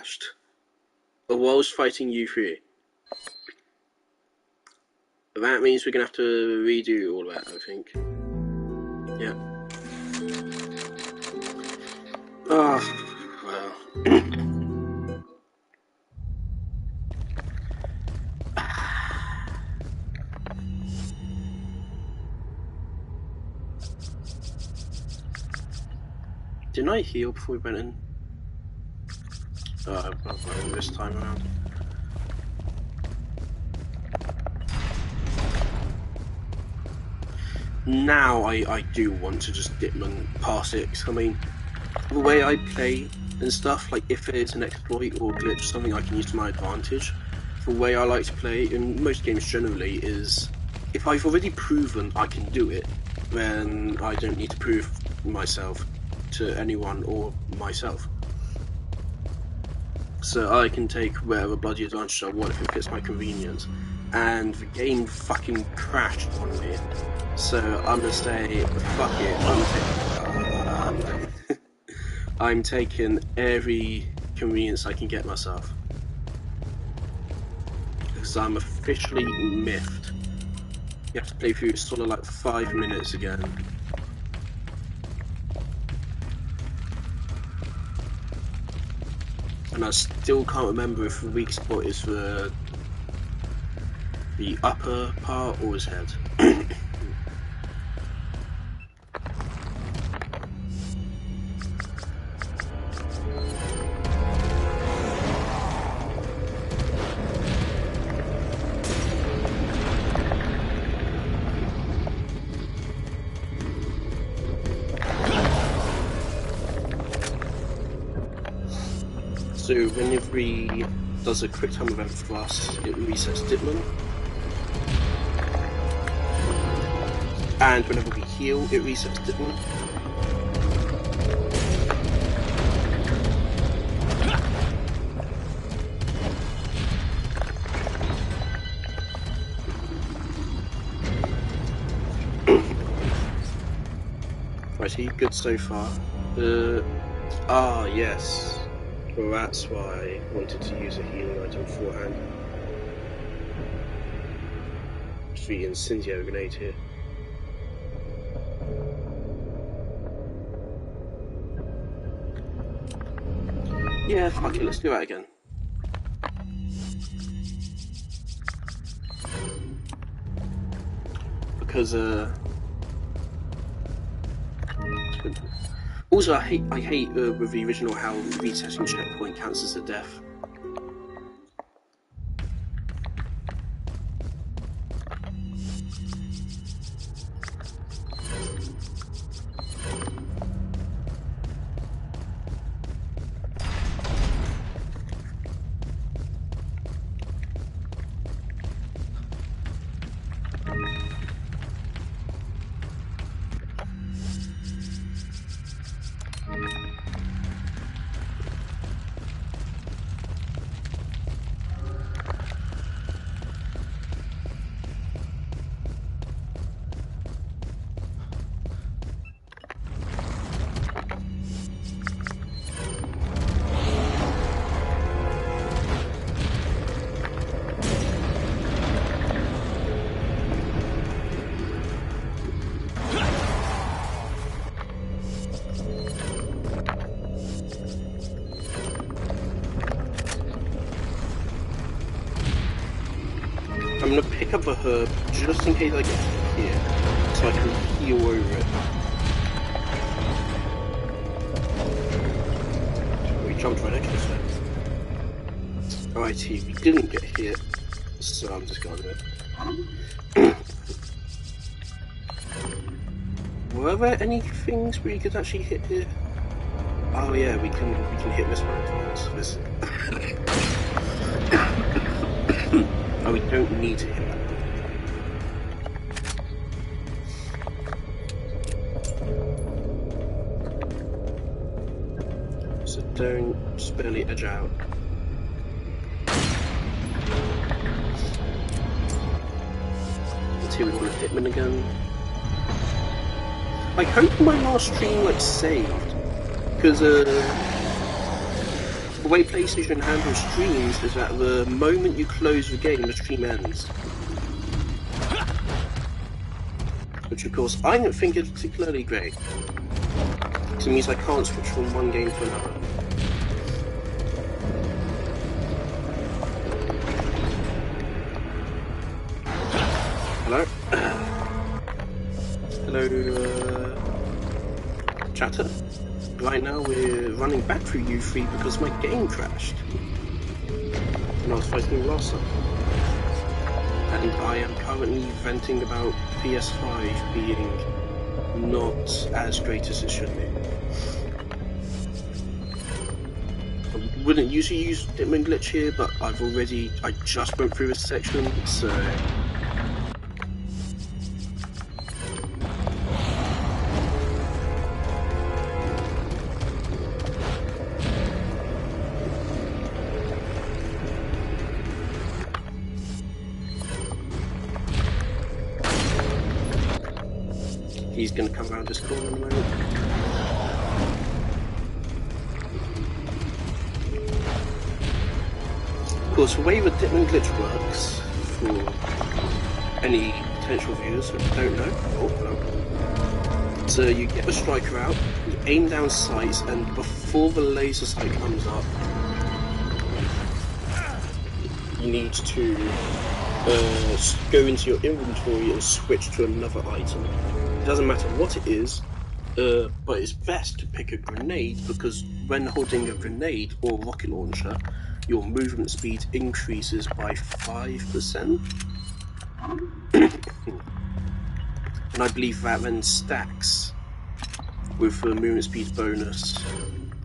crashed. Whilst fighting U3. That means we're gonna have to redo all that, I think. Yeah. Well. Didn't I heal before we went in? This time around. Now I do want to just dip and pass it. I mean, the way I play and stuff, like if it's an exploit or glitch or something I can use to my advantage, the way I like to play in most games generally is if I've already proven I can do it, then I don't need to prove myself to anyone or myself. So I can take whatever bloody advantage I want if it fits my convenience. And the game fucking crashed on me. So I'm gonna say, fuck it, I'm taking every convenience I can get myself. Because I'm officially miffed. You have to play through sort of like 5 minutes again. And I still can't remember if the weak spot is the upper part or his head. So whenever he does a quick time event for us, it resets Ditman. And whenever we heal, it resets Ditman. Right, he good so far. Yes. Well, that's why I wanted to use a healing item beforehand. Just the incendiary grenade here. Yeah, fuck it, let's do that again. Because, also, I hate with the original how resetting checkpoint counts as a death. I'm gonna pick up a herb just in case I get here, so I can heal over it. We jumped right next to it. Alrighty, we didn't get hit, so I'm just going with it. Were there any things we could actually hit here? Oh yeah, we can hit this one as well. This. Oh, we don't need to hit that one. So don't just barely edge out. Let's see, we want to Hitman again. I hope my last stream like saved, because The way PlayStation handles streams is that the moment you close the game, the stream ends. Which of course I don't think is particularly great. Because it means I can't switch from one game to another. Hello? Hello, chatter. Right now we're running back through U3 because my game crashed. And I was fighting Rasa. And I am currently venting about PS5 being not as great as it should be. I wouldn't usually use Ditman Glitch here, but I just went through this section, so... He's going to come around this corner in a moment. Of course, the way the Ditman Glitch works, for any potential viewers who don't know, so you get the striker out, you aim down sights, and before the laser sight comes up, you need to go into your inventory and switch to another item. It doesn't matter what it is, but it's best to pick a grenade, because when holding a grenade or rocket launcher, your movement speed increases by 5%. And I believe that then stacks with the movement speed bonus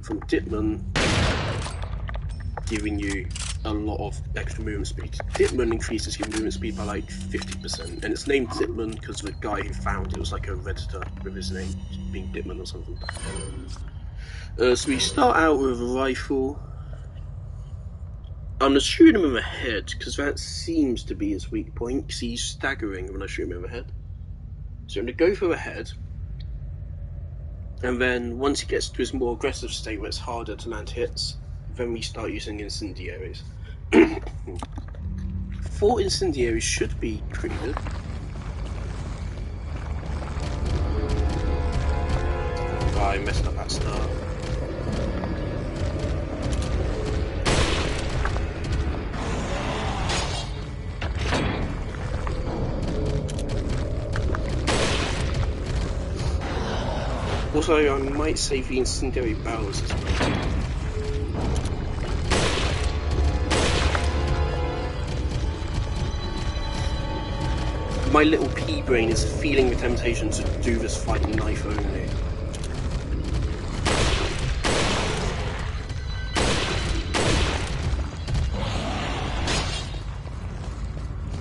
from Ditman, giving you a lot of extra movement speed. Ditman increases your movement speed by like 50%, and it's named Ditman because the guy who found it was like a redditor with his name being Ditman or something. So we start out with a rifle. I'm gonna shoot him in the head because that seems to be his weak point, because he's staggering when I shoot him in the head. So I'm gonna go for the head, and then once he gets to his more aggressive state where it's harder to land hits, then we start using incendiaries. 4 incendiaries should be pretty good. I messed up that start. Also, I might save the incendiary barrels as well. My little pea brain is feeling the temptation to do this fight knife only.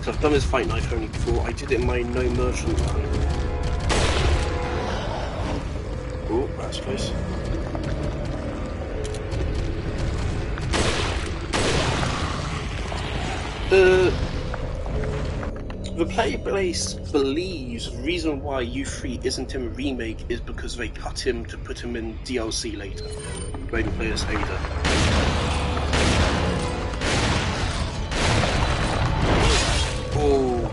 So I've done this fight knife only before. I did it in my no merchant run. Oh, that's close. The player base believes the reason why U3 isn't in the remake is because they cut him to put him in DLC later, where you can play as Ada. Oh.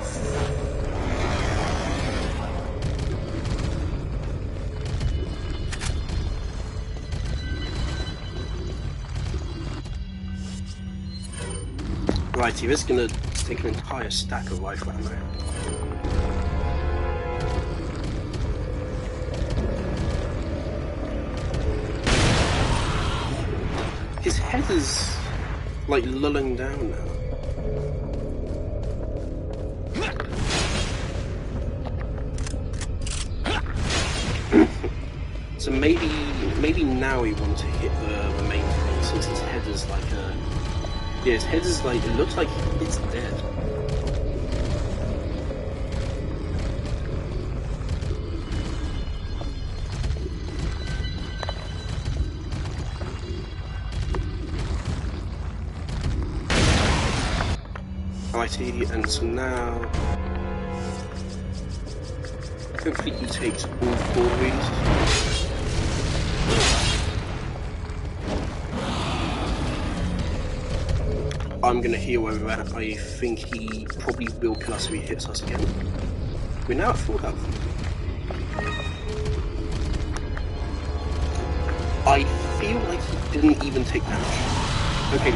Righty, this is gonna take an entire stack of rifle ammo. His head is like lulling down now. So maybe now he wants to hit the main thing, since his head is like a... Yeah, his head is like, it looks like it's dead. Righty, and so now... hopefully he takes all 4 of these. I'm gonna heal over that. I think he probably will kill us if he hits us again. We're now at full health. I feel like he didn't even take damage. Okay,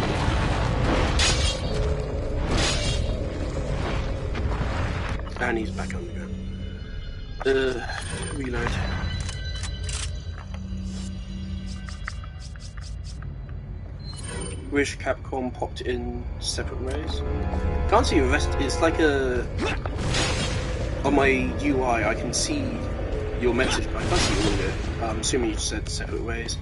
and he's back on the ground. Reload. Wish Capcom popped in separate ways. Can't see the rest. It's like a on my UI. I can see your message, but I can't see all of it. I'm assuming you just said separate ways.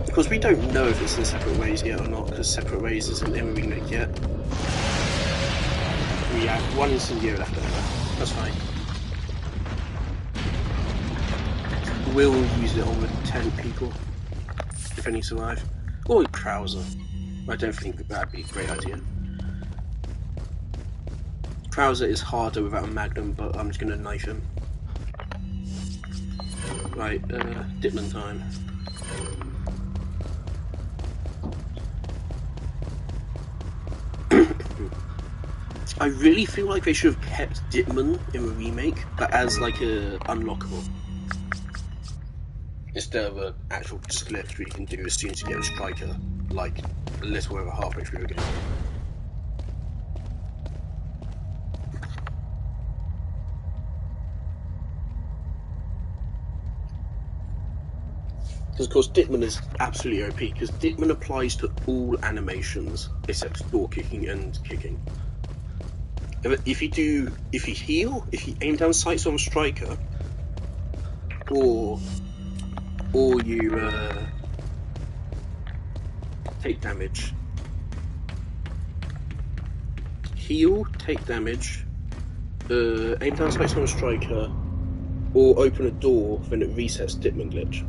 Because we don't know if it's in separate ways yet or not, because separate ways isn't in the remake yet. We have one incendiary left over. That's fine. We'll use it on the 10 people if any survive. Or Krauser. I don't think that'd be a great idea. Krauser is harder without a magnum, but I'm just gonna knife him. Right, Ditman time. I really feel like they should have kept Ditman in the remake, but as like a unlockable. Instead of an actual glitch we can do as soon as you get a striker, like a little over halfway through the game. Because of course Ditman is absolutely OP, because Ditman applies to all animations except door kicking and kicking. If you heal, if you aim down sights on a striker, or you take damage, heal, take damage, aim down sights on a striker, or open a door, then it resets Ditman glitch.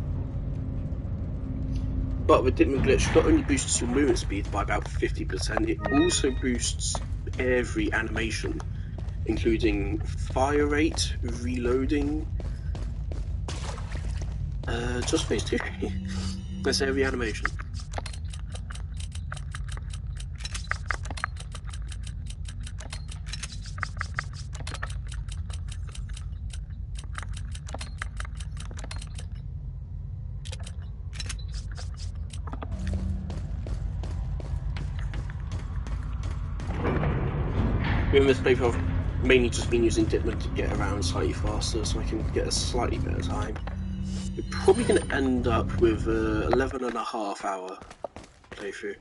But with Ditman glitch, not only boosts your movement speed by about 50%, it also boosts every animation, including fire rate, reloading, just phase 2. That's every animation. In this playthrough, I've mainly just been using Ditman to get around slightly faster so I can get a slightly better time. We're probably going to end up with a 11.5 hour playthrough,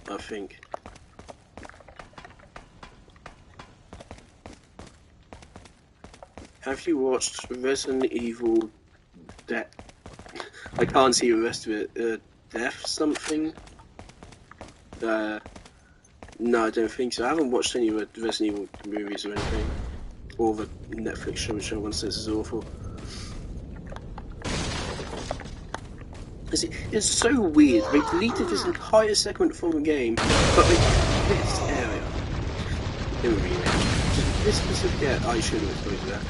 I think. Have you watched Resident Evil I can't see the rest of it. Death something? No, I don't think so. I haven't watched any of the Resident Evil movies or anything. Or the Netflix show which everyone says is awful. It's so weird. They deleted this entire segment from the game, but they kept this area in the remake. This specific area, I shouldn't have exposed that.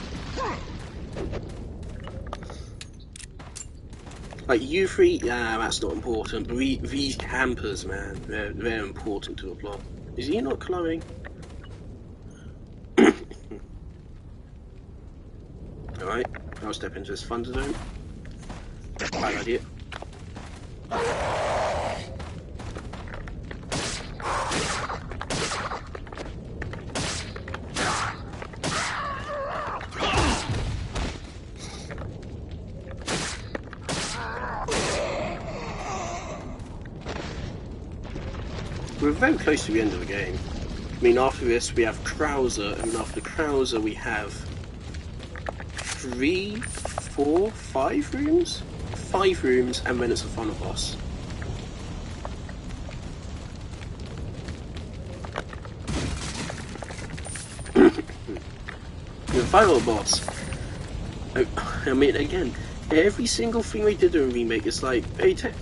Like U3, that's not important, but these campers, man, they're important to the plot. Is he not glowing? Alright, I'll step into this thunder zone. Bad idea. We're very close to the end of the game. I mean, after this we have Krauser, and after Krauser we have 3, 4, 5 rooms? 5 rooms, and then it's a final boss. The final boss. I mean, again, every single thing they did in a remake is like, they took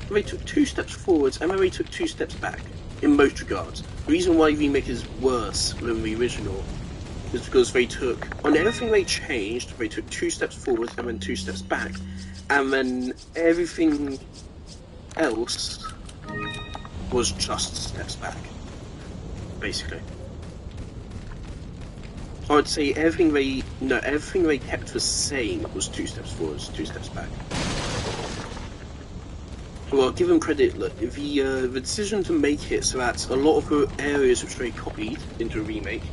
2 steps forwards and then they took 2 steps back. In most regards. The reason why remake is worse than the original is because they took, on everything they changed, they took 2 steps forward and then 2 steps back, and then everything else was just steps back, basically. I would say everything they kept the same was 2 steps forward, 2 steps back. Well, give them credit. Look, the decision to make it so that a lot of the areas which they copied into a remake,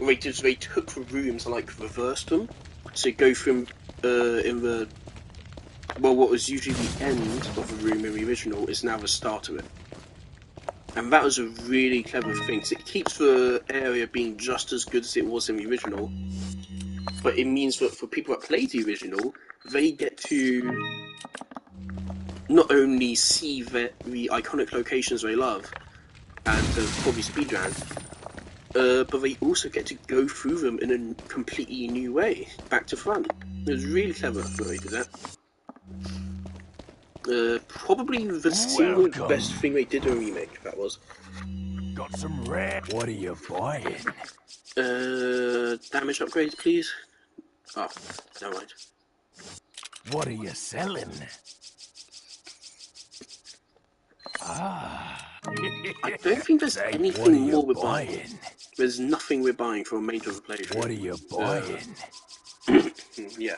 they took the rooms and like reversed them, so go from what was usually the end of a room in the original is now the start of it. And that was a really clever thing, because it keeps the area being just as good as it was in the original, but it means that for people that played the original, they get to not only see the iconic locations they love, and probably speedrun, but they also get to go through them in a completely new way, back to front. It was really clever the way they did that. Probably the single best thing they did in a remake, that was. Got some rare. What are you buying? Damage upgrade, please. Oh, never mind. What are you selling? Ah. I don't think there's anything more we're buying. There's nothing we're buying for a major of the playthrough. What are you buying? Yeah.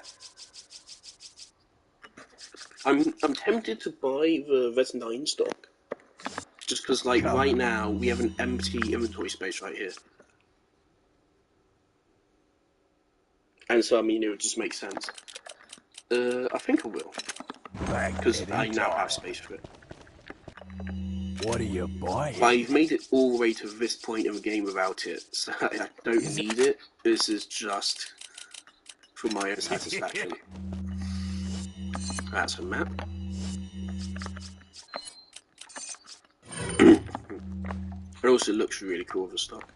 I'm tempted to buy the Res 9 stock. Just because, like, right now, we have an empty inventory space right here. And so, I mean, it would just make sense. I think I will. Because I now have space for it. What are you buying? I've made it all the way to this point in the game without it, so I don't need it. This is just for my own satisfaction. That's a map. It also looks really cool, the stock.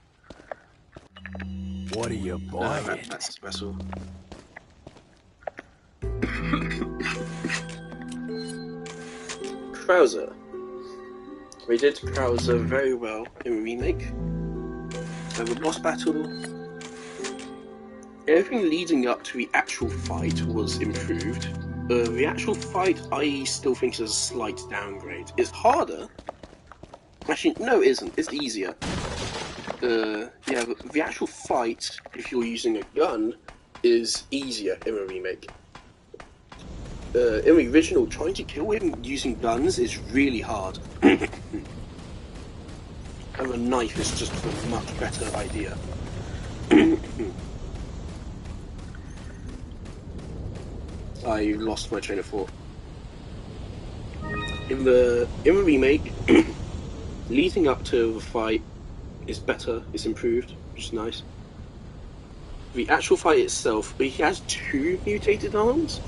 What are you buying? That's special. Krauser. We did Krauser very well in the remake. The boss battle, everything leading up to the actual fight was improved. The actual fight, I still think is a slight downgrade. It's harder. Actually, no, it isn't. It's easier. Yeah, the actual fight, if you're using a gun, is easier in the remake. In the original, trying to kill him using guns is really hard. And a knife is just a much better idea. I lost my train of thought. In the remake, leading up to the fight is better, it's improved, which is nice. The actual fight itself, he has 2 mutated arms,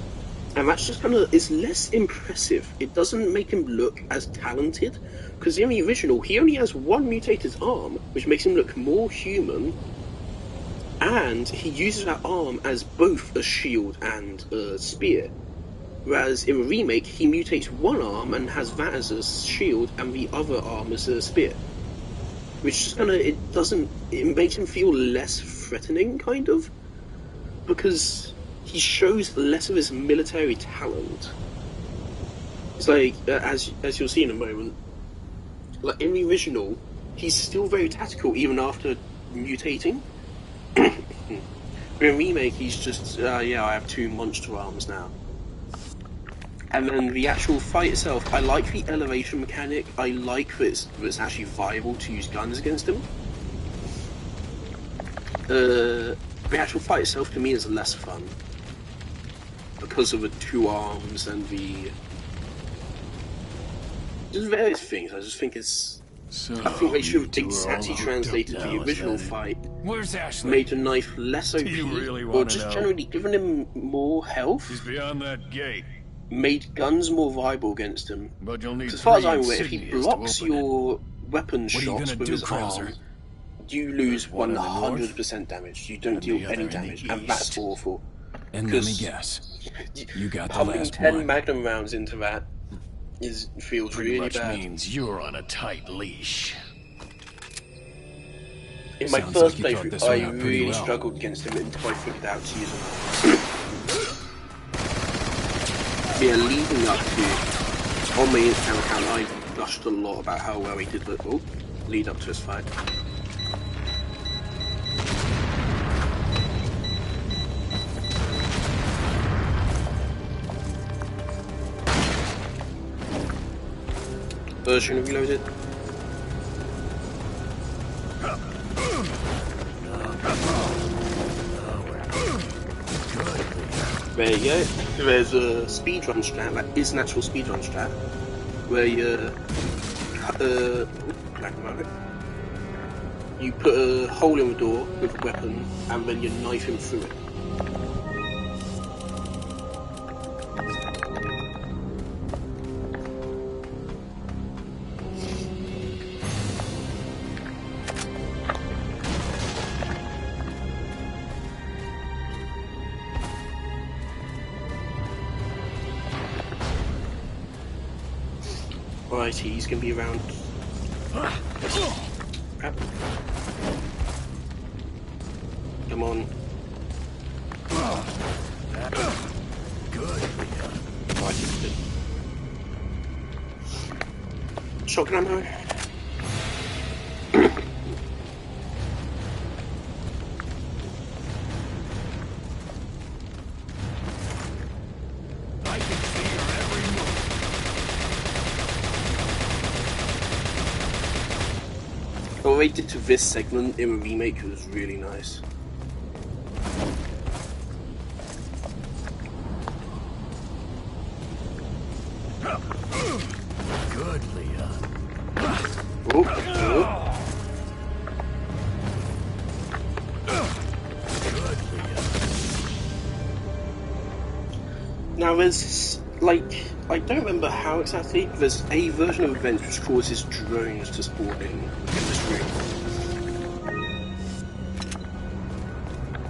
and that's just it's less impressive. It doesn't make him look as talented, because in the original, he only has 1 mutated arm, which makes him look more human, and he uses that arm as both a shield and a spear. Whereas in the remake, he mutates 1 arm and has that as a shield and the other arm as a spear. Which just it makes him feel less threatening, kind of. Because he shows less of his military talent. It's like, as you'll see in a moment, like in the original, he's still very tactical even after mutating. In remake, he's just, yeah, I have 2 monster arms now. And then the actual fight itself, I like the elevation mechanic. I like that it's actually viable to use guns against him. The actual fight itself to me is less fun because of the 2 arms and just various things. I just think it's. I think they should have exactly translated the original fight. Where's Ashley? Made the knife less OP, or just generally given him more health. He's beyond that gate. Made guns more viable against him. But you'll need as far as I'm aware, if he blocks your weapon shots with his arm, you lose 100% damage. You don't deal any damage, and that's awful. And let me guess, you got the pumping last 10 one. Magnum rounds into that feels Pretty really much bad. Means you're on a tight leash. In my Sounds first like you thought playthrough, this one I out pretty really well. struggled against him until I figured out to use him. Yeah, leading up to, on my Instagram account, I gushed a lot about how well he did the lead up to his fight. Version reloaded. There you go. There's a speedrun strat that is an actual speedrun strat where you put a hole in the door with a weapon and then you knife him through it. Right, he's gonna be around. Crap. Come on. Good. Right, he's good. Shotgun ammo. What they did to this segment in the remake was really nice. Good, Leon. Oh. Good, Leon. Now there's like, I don't remember how exactly, but there's a version of events which causes drones to spawn in this room.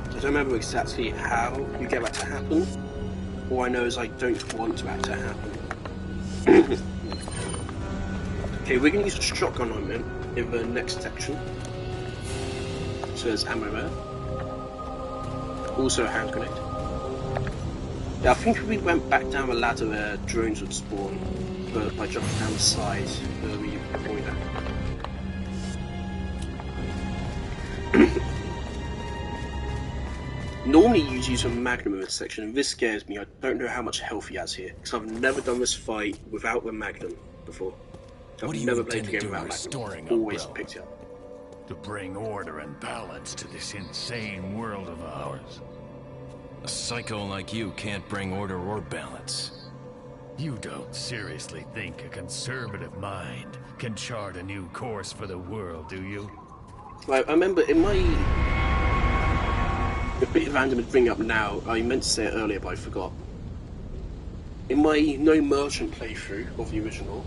I don't remember exactly how you get that to happen. All I know is I don't want that to happen. Okay, we're going to use a shotgun armament in the next section. So there's ammo there. Also a hand grenade. Yeah, I think if we went back down the ladder where drones would spawn, but by jumping down the side, we avoid that. Normally you'd use a Magnum in this section, and this scares me. I don't know how much health he has here, because I've never done this fight without the Magnum before. I've never played the game without Magnum. Always picked it up. To bring order and balance to this insane world of ours. A psycho like you can't bring order or balance. You don't seriously think a conservative mind can chart a new course for the world, do you? Right, I remember in my... a bit random to bring up now, I meant to say it earlier but I forgot. In my No Merchant playthrough of the original,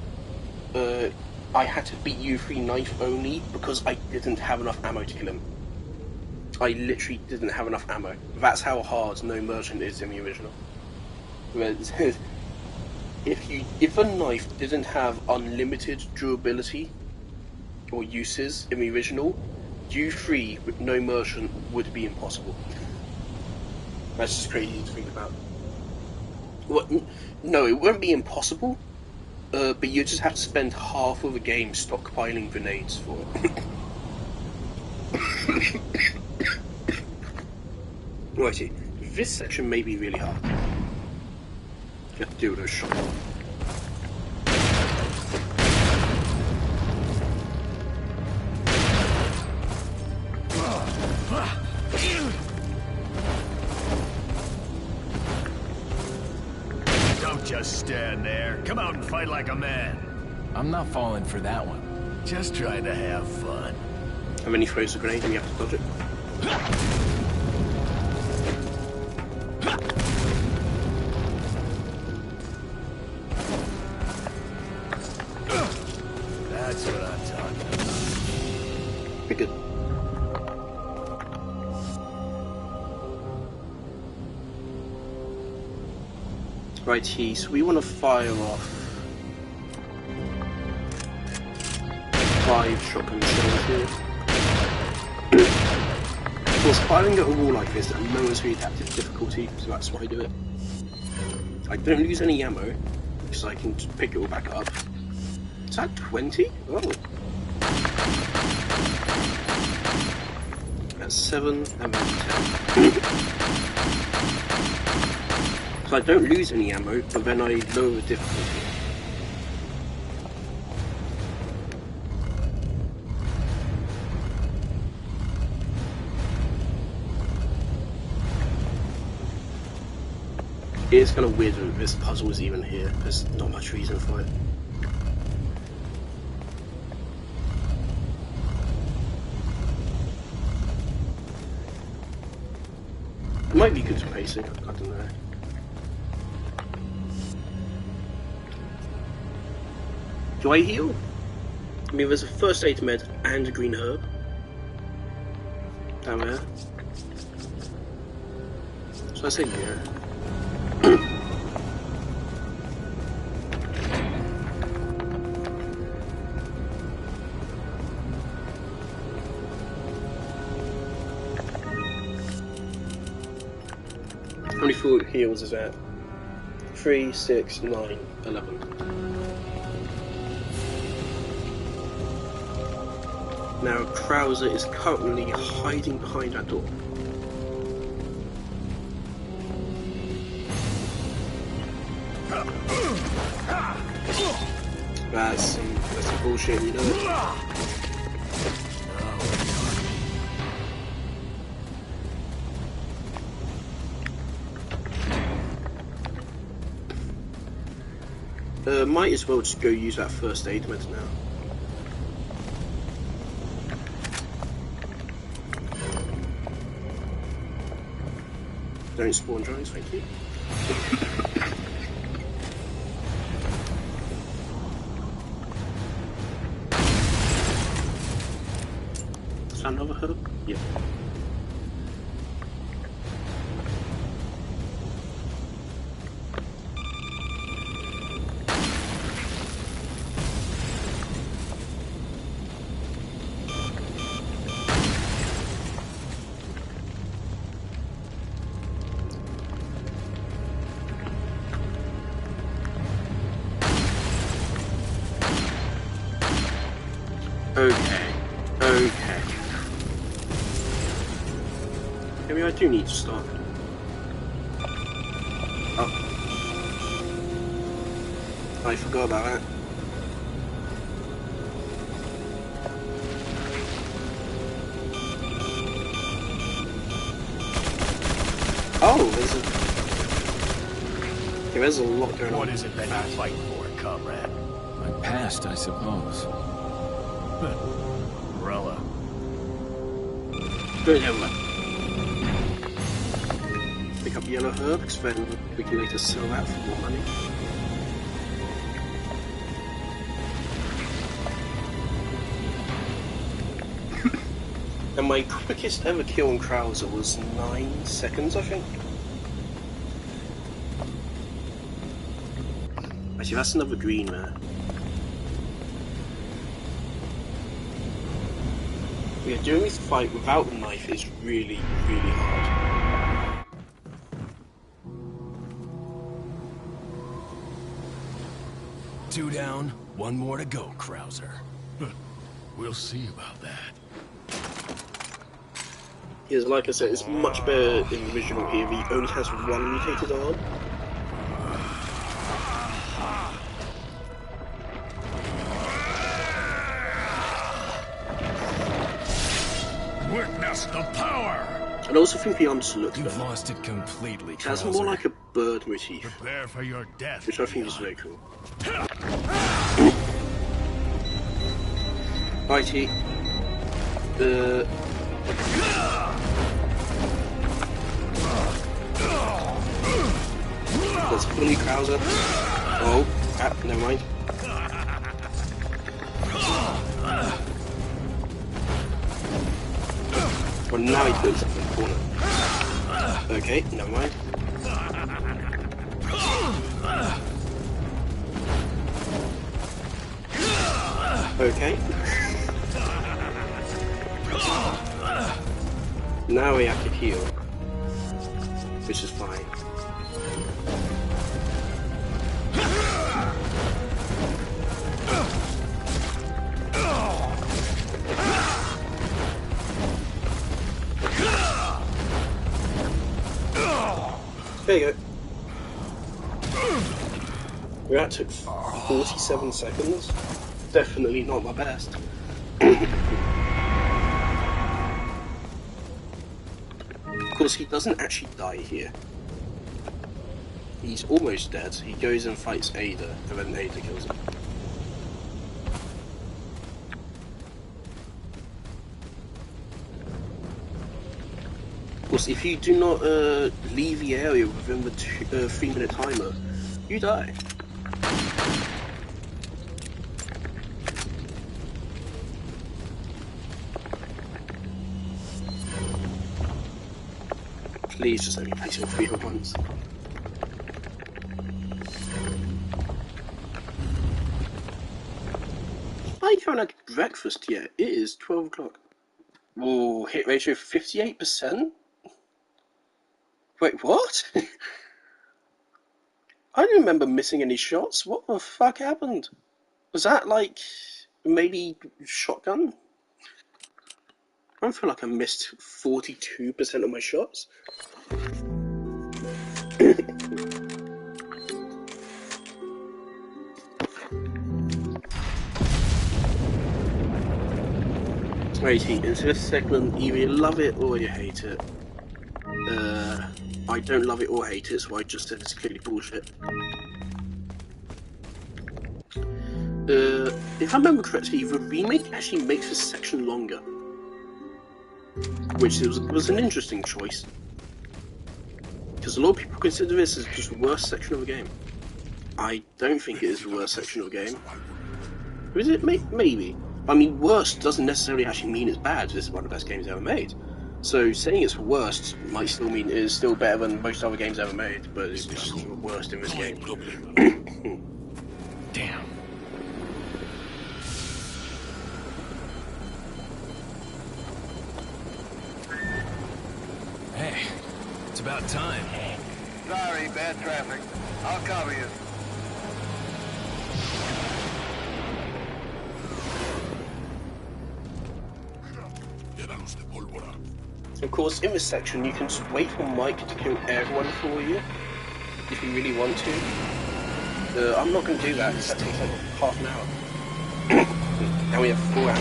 I had to beat U3 knife only because I didn't have enough ammo to kill him. I literally didn't have enough ammo. That's how hard No Merchant is in the original. If a knife didn't have unlimited durability or uses in the original, U3 with No Merchant would be impossible. That's just crazy to think about. What? No, it won't be impossible, but you just have to spend half of the game stockpiling grenades for it. Righty, this section may be really hard. You have to do those shots. Don't just stand there. Come out and fight like a man. I'm not falling for that one. Just trying to have fun. And then he throws the grenade and you have to dodge it. That's what I'm talking about. Pretty good. Righty, so we want to fire off 5 shotgun shells here. Of course, firing at a wall like this lowers the adaptive difficulty, so that's why I do it. I don't lose any ammo, because I can just pick it all back up. Is that 20? Oh. That's 7 and then 10. So I don't lose any ammo, but then I lower the difficulty. It is kind of weird that this puzzle is even here. There's not much reason for it. It might be good for pacing, I don't know. Do I heal? I mean, there's a first aid med and a green herb. Down there. So I say yeah. How many full heals is that? 3, 6, 9, 11. Now Krauser is currently hiding behind that door. That's some bullshit, you know. Might as well just go use that first aid med now. Don't spawn drones, thank you. Is that another herb? Yeah. Okay. Maybe I do need to stop. Oh. I forgot about that. Oh, there's a lot going on. What is it that you fight for, comrade? My past, I suppose. Umbrella. Good, never pick up yellow herbs, then we can later sell that for more money. And my quickest ever kill on Krauser was 9 seconds, I think. Actually, that's another green there. Yeah, doing this fight without a knife is really, really hard. Two down, one more to go, Krauser. We'll see about that. Yes, like I said, it's much better in the original here. He only has one mutated arm. Witness the power! And I also think the arms look You've better. lost it completely, It has Krauser. more like a bird motif, Prepare for your death. which I think is very cool. Righty. That's fully Krauser. Oh, never mind. Well, now he puts up in the corner. Okay, never mind. Okay. Now we have to heal, which is fine. There you go. That took 47 seconds. Definitely not my best. Of course, he doesn't actually die here. He's almost dead. He goes and fights Ada, and then Ada kills him. Of course, if you do not leave the area within the 3-minute timer, you die. Please just let me place your free at once. I haven't had breakfast yet. It is 12 o'clock. Whoa, hit ratio 58%? Wait, what? I don't remember missing any shots. What the fuck happened? Was that like maybe shotgun? I feel like I missed 42% of my shots. Righty, into this segment, either you love it or you hate it. I don't love it or hate it, so I just said it's clearly bullshit. If I remember correctly, the remake actually makes this section longer, which was an interesting choice, because a lot of people consider this as just the worst section of the game. I don't think it is the worst section of the game. Is it? Maybe. I mean, worst doesn't necessarily actually mean it's bad. This is one of the best games ever made. So saying it's worst might still mean it is still better than most other games ever made, but it's just the worst in this game. Damn. Hey, it's about time. Sorry, bad traffic. I'll cover you. Of course, in this section, you can just wait for Mike to kill everyone for you, if you really want to. I'm not going to do that, because that takes like half an hour. Now we have 4 hours.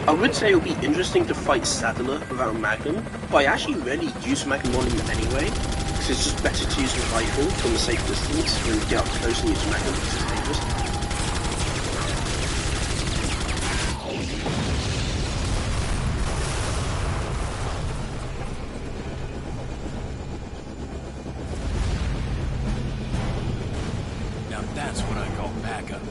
I would say it would be interesting to fight Sadler without a Magnum, but I actually rarely use Magnum on him anyway. It's just better to use a rifle from a safe distance than get up close and use a Magnum because it's dangerous. Now that's what I call backup.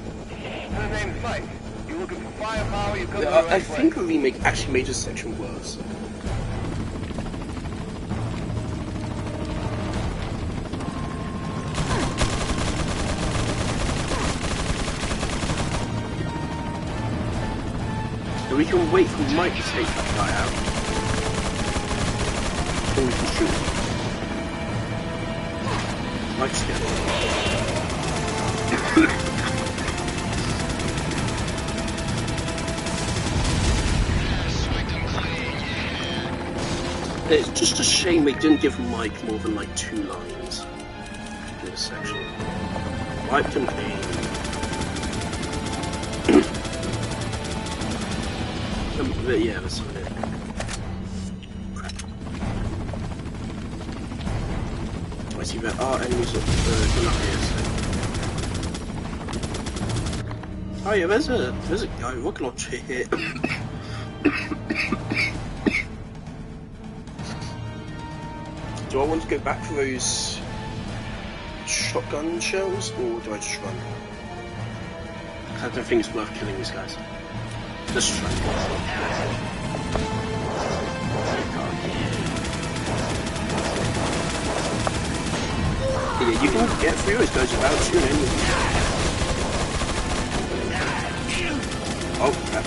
My name's Mike. You looking for firepower? You come to the I right think place. the remake actually made this section worse. So we can wait for Mike to take that guy out. Or we can shoot him. Mike's dead. It's just a shame they didn't give Mike more than like 2 lines in this section. Wiped him clean. But yeah, that's it. I see there are enemies up here, so. Oh yeah, there's a guy rocket launcher here. Do I want to go back for those shotgun shells, or do I just run? I don't think it's worth killing these guys. Let's just run. Yeah, you can get through it, goes without shooting. Oh, crap.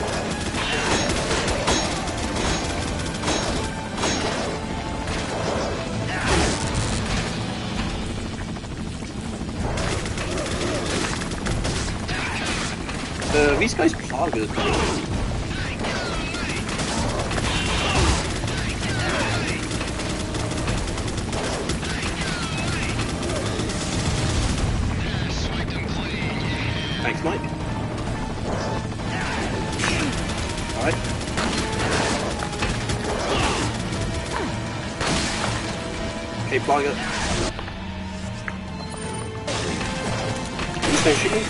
Like, these guys Plagas. Thanks, Mike. Alright. Okay, Plaga. He's gonna shoot me.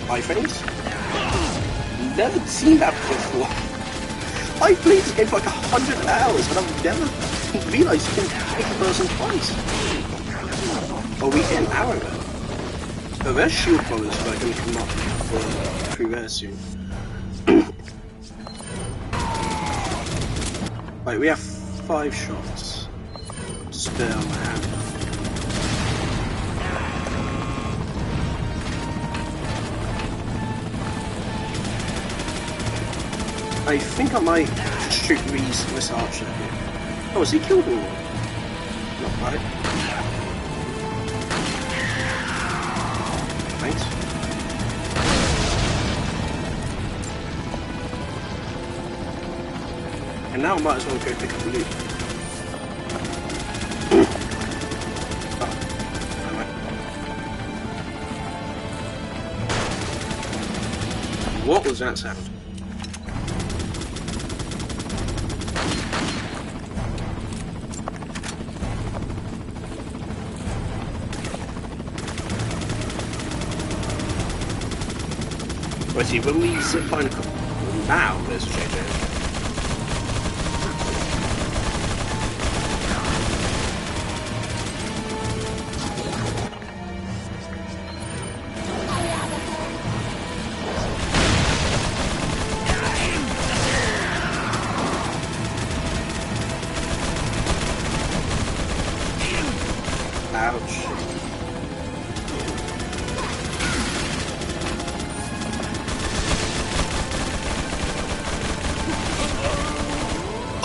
Hi, friends. Never seen that before. I played this game for like 100 hours, and I've never realised you can hit a person twice. Or we hit an arrow. Oh, there's shield followers that are going to come up through there soon. Right, we have 5 shots to spare on my hand. I think I might shoot this archer here. Oh, has he killed them all? Not quite. Thanks. And now I might as well go pick up the loot. Oh, alright. What was that sound? Well, see, when we zipline now, there's JJ. Ouch.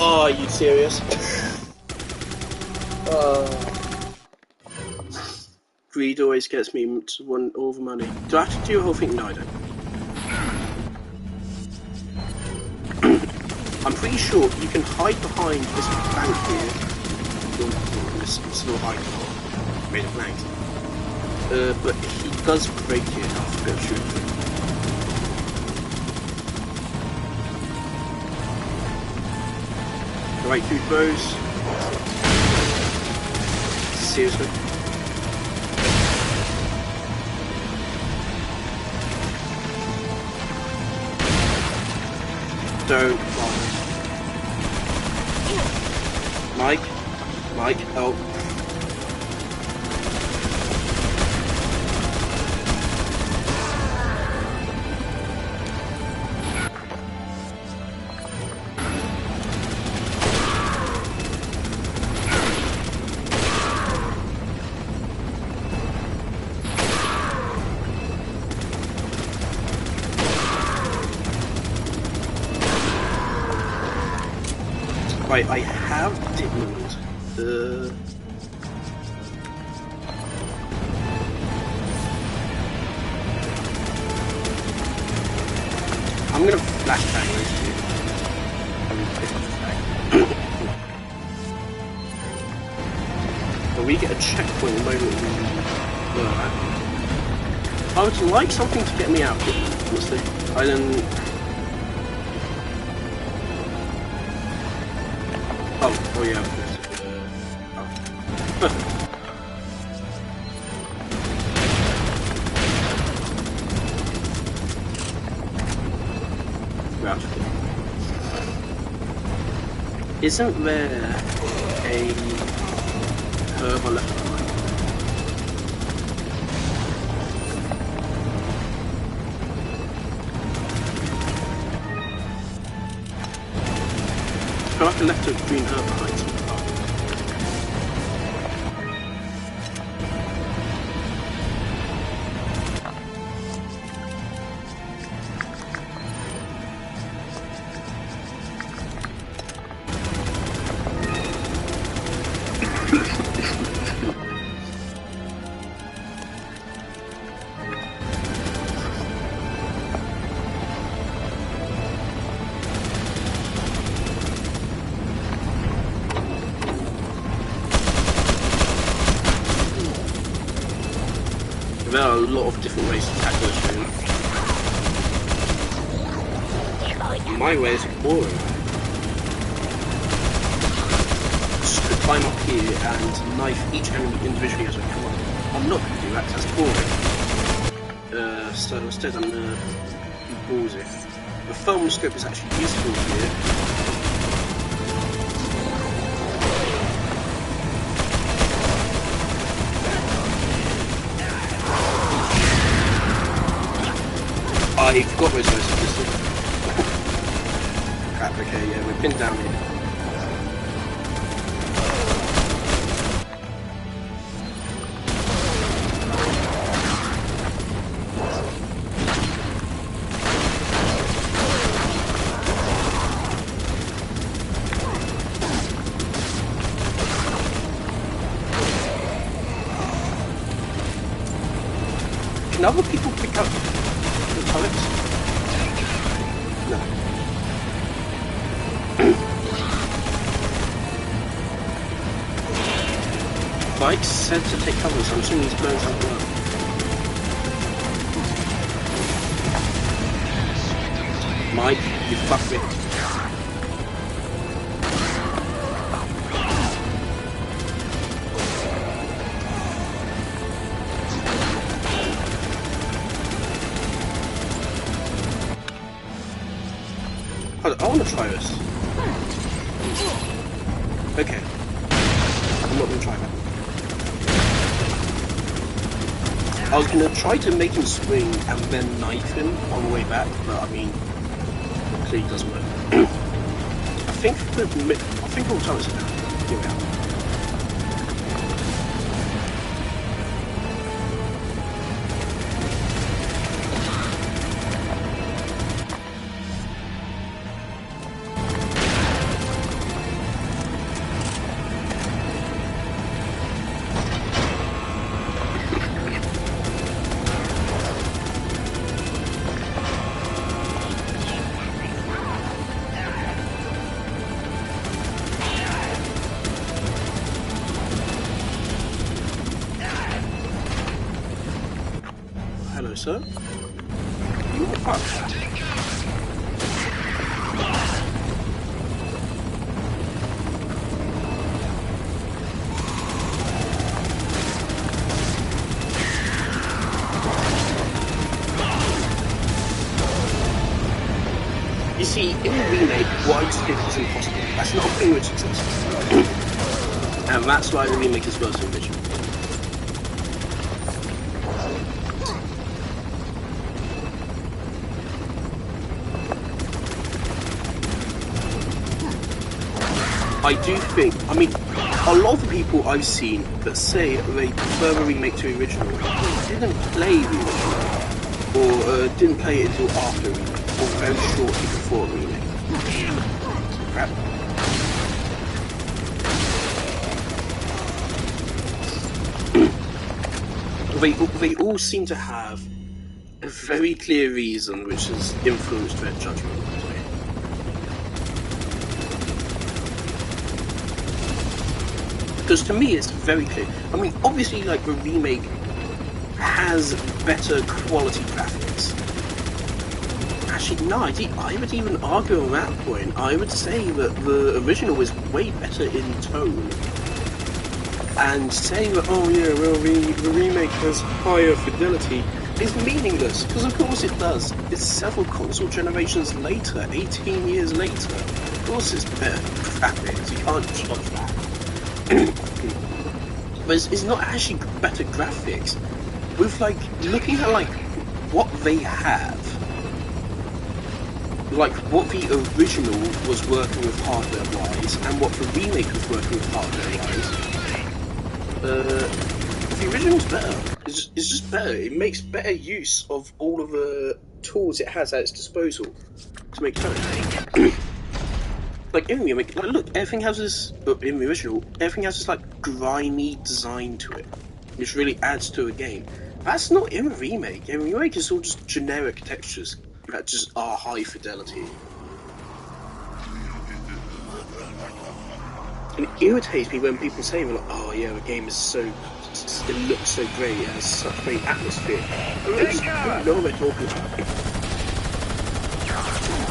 Oh, are you serious? Greed always gets me to want all the money. Do I have to do the whole thing? No, I don't. I'm pretty sure you can hide behind this bank here. This little hide made of planks. But he does break it after a bit of shooting. Right through those. Seriously? Don't bother. Mike, help. Right, I have Diamond. I'm gonna flashbang those two. But we get a checkpoint the moment we do that. I would like something to get me out here, honestly. I don't. Oh yeah, of course. Right. Isn't there a herb on left and right? I feel like I left a green herb behind. lot of different ways to attack those things. My way is boring. Just climb up here and knife each enemy individually as I come up. I'm not going to do that, that's boring. So instead I'm going to pause it. The film scope is actually useful here. I forgot where it's supposed to be. Crap, okay, yeah, we're pinned down here. Can other people pick up the turrets? No. Mike said to take cover, so I'm assuming he's blowing something up. Mike, you fucked me. I want to try this. Okay. I'm not going to try that. I was going to try to make him swing and then knife him on the way back, but I mean, clearly it doesn't work. I think all time is now. Here we are. Hello, sir. You are fucked. You see, in the remake, what I just did was impossible. That's not a thing which exists. And that's why the remake is worse than the original. I do think, I mean, a lot of the people I've seen that say they prefer a remake to the original didn't play the original, or didn't play it until after the remake, or very shortly before the remake. Crap. They all seem to have a very clear reason which has influenced their judgment. Because to me it's very clear. I mean, obviously, like, the remake has better quality graphics. Actually, no, I would even argue on that point. I would say that the original is way better in tone. And saying that, oh yeah, well, the remake has higher fidelity is meaningless, because of course it does. It's several console generations later, 18 years later. Of course it's better graphics, you can't judge that. But it's not actually better graphics. With, like, looking at, like, what they have, like, what the original was working with hardware-wise, and what the remake was working with hardware-wise, the original's better. It's just better. It makes better use of all of the tools it has at its disposal to make tone. Like, in the remake, like, look, everything has this, in the original, everything has this, like, grimy design to it, which really adds to a game. That's not in the remake. In the remake, it's all just generic textures that just are high fidelity. And it irritates me when people say, like, oh yeah, the game is so it looks so great. It has such great atmosphere. I really know what they're talking about.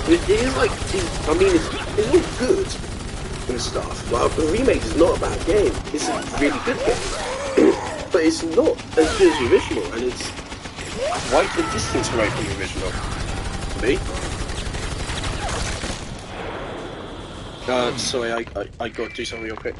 It is like, I mean, it's all good and stuff. Well, the remake is not a bad game. It's a really good game, but it's not as good as the original, and it's quite a distance away from the original. To me. Sorry, I got to do something real quick.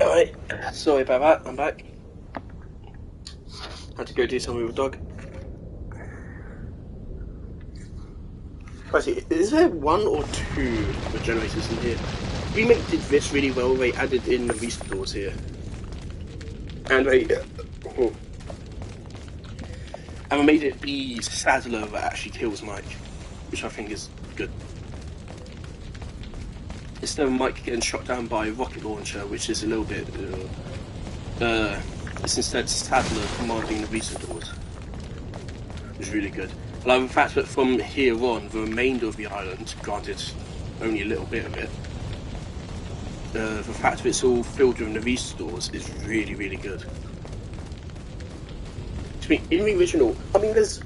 Alright, sorry about that, I'm back. Had to go do something with the dog. Actually, is there one or two regenerators in here? Remake did this really well, they added in the restores here. And they made it be Sadler that actually kills Mike, which I think is good. Instead of Mike getting shot down by a rocket launcher, which is a little bit, it's instead Sadler commanding the restores, which is really good. I like the fact that from here on, the remainder of the island, granted only a little bit of it, the fact that it's all filled with the restores is really, really good. To me, in the original, I mean, there's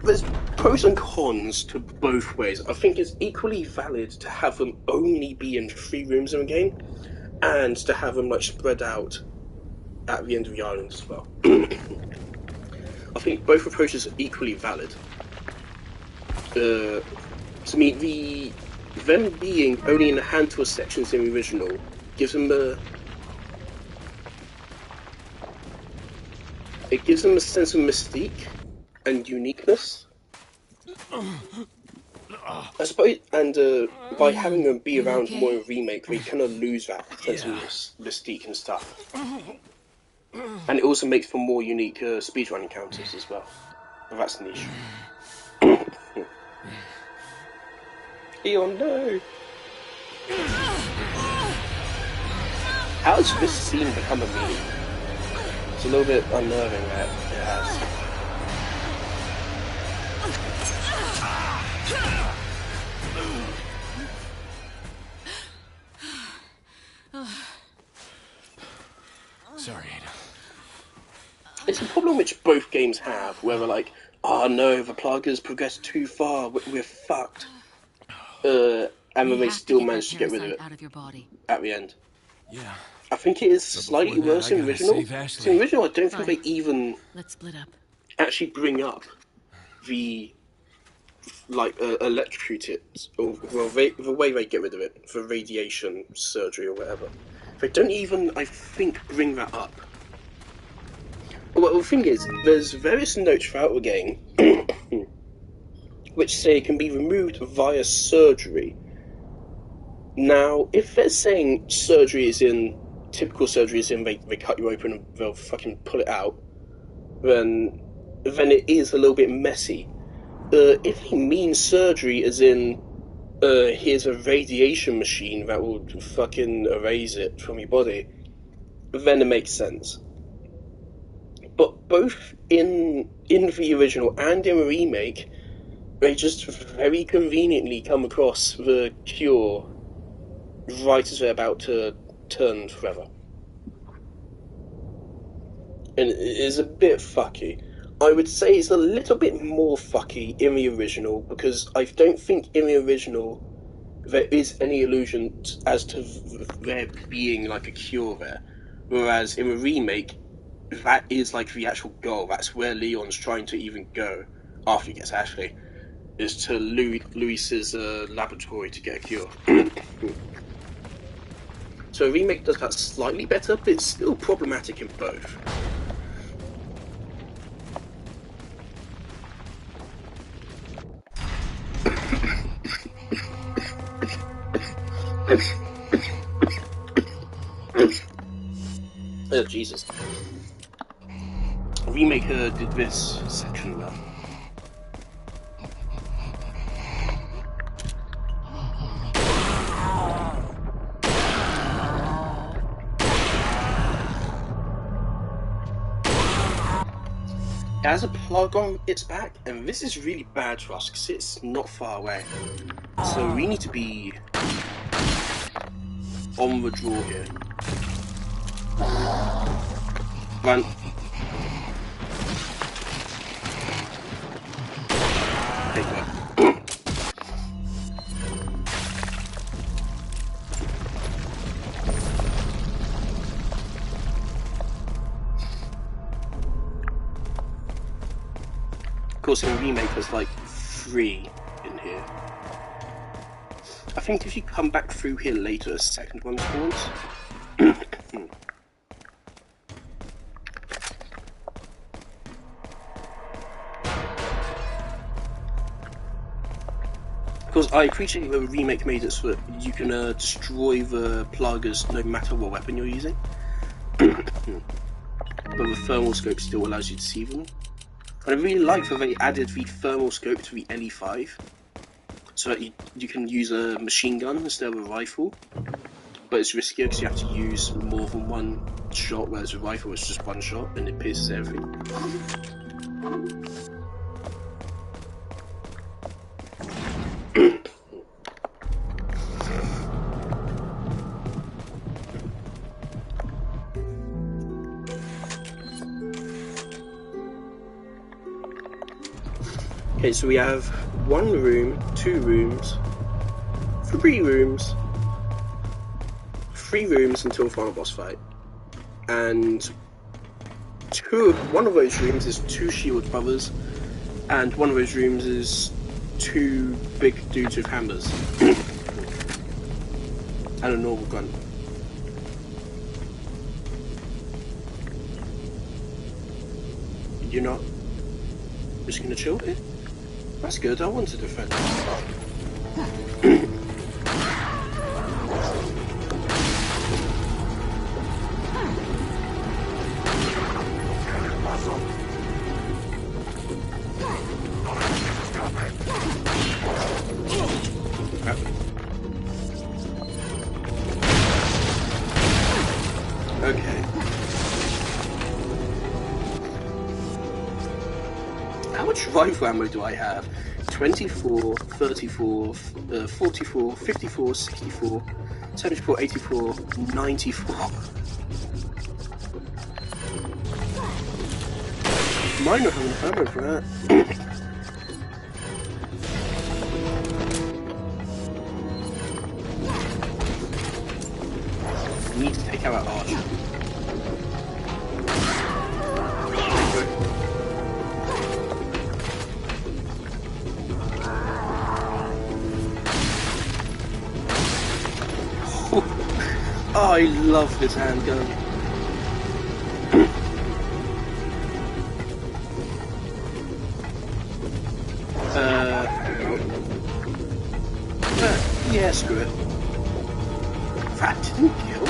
pros and cons to both ways. I think it's equally valid to have them only be in 3 rooms in the game, and to have them like spread out at the end of the island as well. I think both approaches are equally valid. To me, them being only in a handful of sections in the original gives them it gives them a sense of mystique and uniqueness, I suppose, and by having them be around more in a remake, they kind of lose that sense of mystique and stuff. And it also makes for more unique speedrun encounters as well. But that's niche. Eon, no! How has this scene become a meme? It's a little bit unnerving that it has. Sorry, Ada. It's a problem which both games have, where they're like, oh no, the Plagas progressed too far, we're fucked. And then they still manage to get rid of it at the end. Yeah. I think it is slightly worse in the original. So in the original, I don't think they even actually bring up the electrocute it, or the way they get rid of it for radiation surgery or whatever. They don't even, I think, bring that up. Well, the thing is, there's various notes throughout the game which say it can be removed via surgery. Now, if they're saying surgery is in, typical surgery is in they cut you open and they'll fucking pull it out, then it is a little bit messy. If they mean surgery as in, here's a radiation machine that will fucking erase it from your body, then it makes sense. But both in the original and in the remake, they just very conveniently come across the cure right as they're about to turn forever. And it is a bit fucky. I would say it's a little bit more fucky in the original, because I don't think in the original there is any illusion as to there being like a cure there. Whereas in the remake, that is like the actual goal. That's where Leon's trying to even go after he gets Ashley, is to Luis's laboratory to get a cure. So the remake does that slightly better, but it's still problematic in both. Oh, Jesus. Remake did this section well. It has a plug on its back, and this is really bad for us because it's not far away. So we need to be on the draw here. Run. Take that. Of course, in the remake, there's like 3 in here. I think if you come back through here later, a second one spawns. Of course, I appreciate the remake made it so that you can destroy the pluggers no matter what weapon you're using. But the thermal scope still allows you to see them. And I really like that they added the thermal scope to the LE5, so that you can use a machine gun instead of a rifle. But it's riskier because you have to use more than one shot, whereas a rifle is just one shot and it pierces everything. Okay, so we have 1 room, 2 rooms, 3 rooms, 3 rooms until the final boss fight, and one of those rooms is 2 shield brothers, and one of those rooms is 2 big dudes with hammers, and a normal gun. You're not just gonna chill here? That's good, I want to defend. Okay. How much rifle ammo do I have? 24, 34, 44, 54, 64, 74, 84, 94. Might not have enough ammo for that. We need to take out our archer. Oh, I love this handgun. Yeah, screw it. That didn't kill.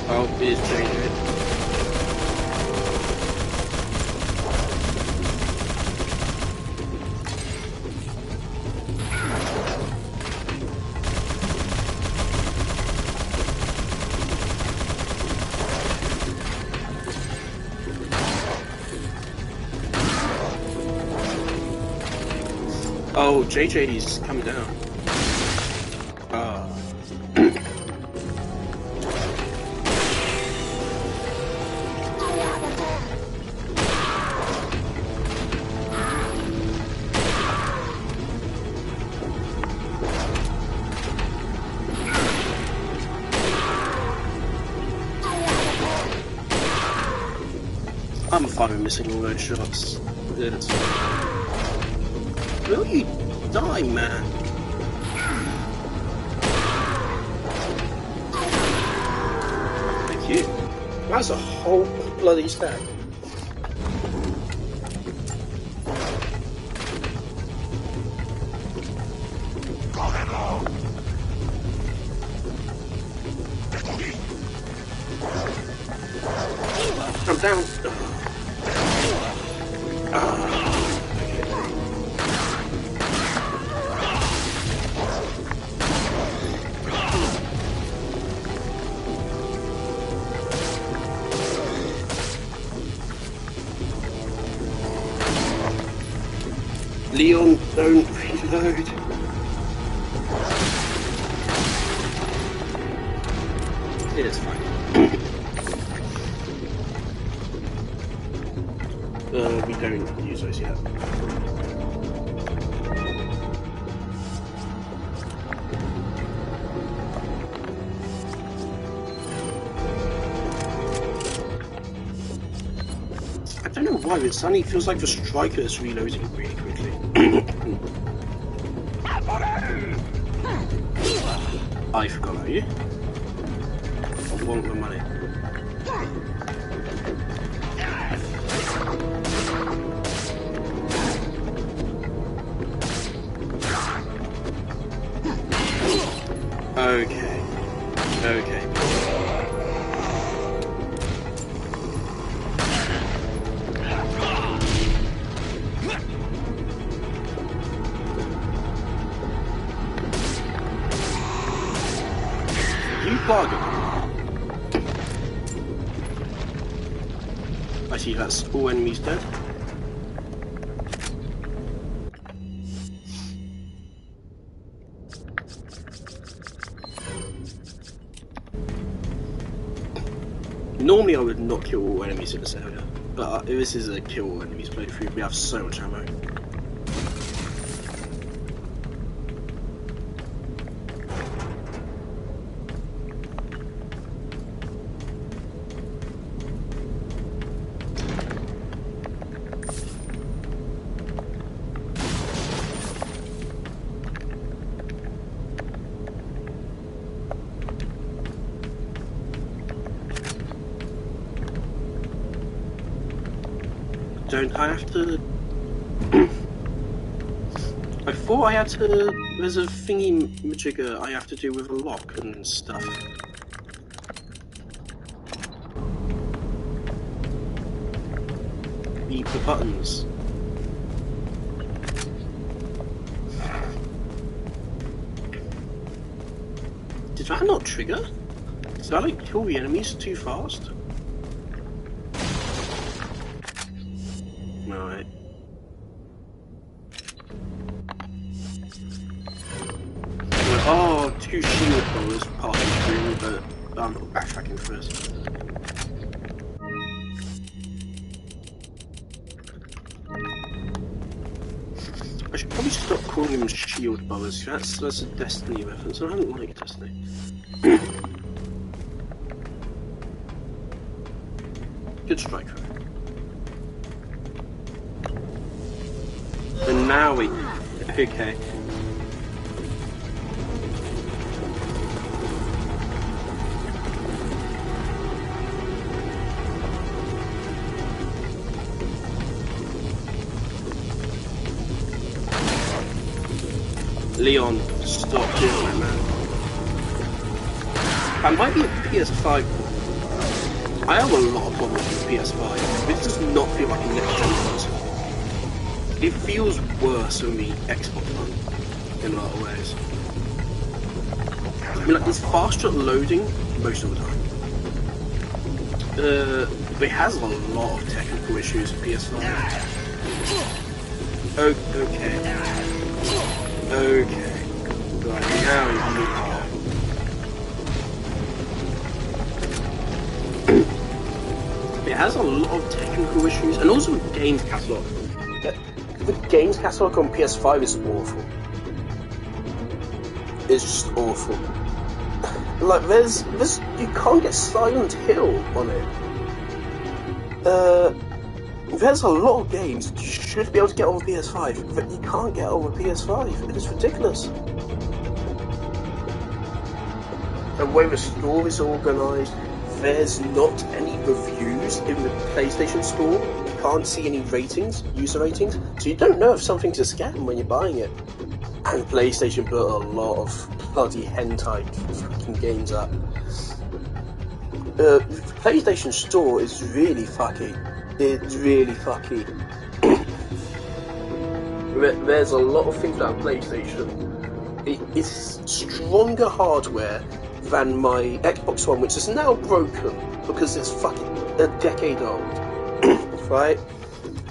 Oh, it is changing it. Oh, JJ's coming down. I'm fine with missing all those shots. It's... Will you die, man? Thank you. That's a whole bloody stack. I'm down. Leon, don't reload. It's fine. We don't use those yet. I don't know why, but it suddenly feels like the striker is reloading really quickly. I forgot about you. I want the money. Okay. Okay. You bargain. I see that's all enemies dead. Normally I would not kill all enemies in this area, but this is a kill all enemies playthrough. We have so much ammo. Don't I have to... I thought I had to... There's a thingy majigger I have to do with a lock and stuff. The buttons. Did that not trigger? Did that like kill the enemies too fast? Right. Oh, 2 shield dollars passing through, but I'm not backtracking first. I should probably stop calling them shield bombers. That's a Destiny reference. I don't like Destiny. Good strike throw. And now we... Okay. Leon, stop doing that, man. That might be a PS5 problem. I have a lot of problems with the PS5. It does not feel like a next-gen console. It feels worse than the Xbox One in a lot of ways. I mean, like, it's faster at loading most of the time. It has a lot of technical issues with PS5. Okay. Right, now you need to go. It has a lot of technical issues, and also the games catalog. The games catalog on PS5 is awful. It's just awful. Like, you can't get Silent Hill on it. There's a lot of games you should be able to get on the PS5 that you can't get on the PS5. It is ridiculous. The way the store is organised, there's not any reviews in the PlayStation Store. You can't see any ratings, user ratings, so you don't know if something's a scam when you're buying it. And PlayStation put a lot of bloody hentai fucking games up. The PlayStation Store is really fucky. It's really fucky. There's a lot of things about PlayStation. It's stronger hardware than my Xbox One, which is now broken because it's fucking a decade old. Right?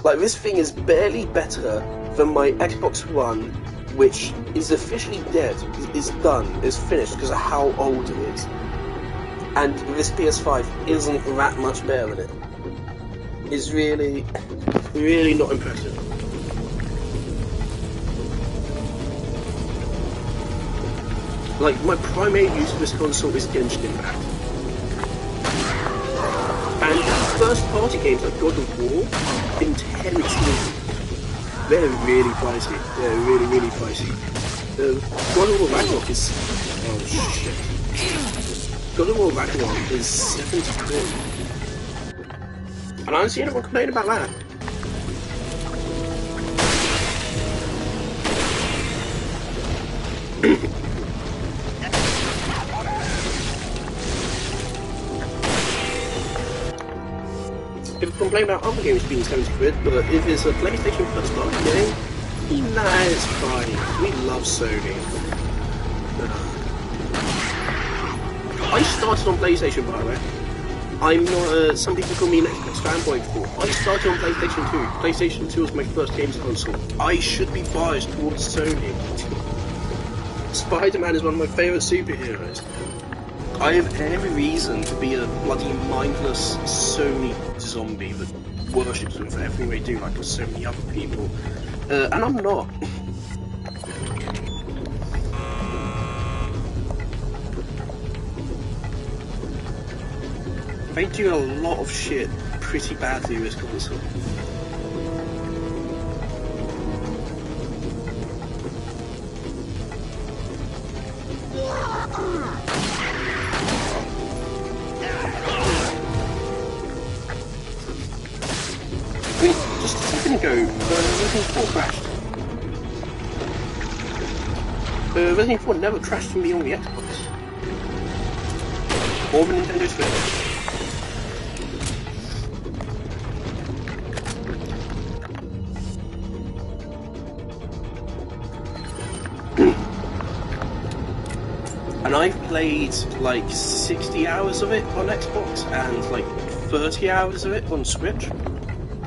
Like, this thing is barely better than my Xbox One, which is officially dead, is done, is finished because of how old it is. And this PS5 isn't that much better than it. It's really, really not impressive. Like, my primary use of this console is Genshin Impact. And first party games like God of War, intensely, they're really pricey. They're really, really pricey. God of War Ragnarok is... oh shit. God of War Ragnarok is 70 quid. And I don't see anyone complain about that. People complain about other games being 70 quid, but if it's a PlayStation first party game, nah, it's fine. We love Sony. I started on PlayStation, by the way. I'm not, some people call me an Xbox fanboy before. I started on PlayStation 2. PlayStation 2 was my first games console. I should be biased towards Sony. Spider-Man is one of my favourite superheroes. I have every reason to be a bloody mindless Sony zombie that worships them for everything they do, like so many other people. And I'm not. They do a lot of shit pretty badly with this console. I mean, just a second ago, Resident 4 crashed. Resident 4 never crashed for me on the Xbox. Or the Nintendo Switch. And I've played like 60 hours of it on Xbox and like 30 hours of it on Switch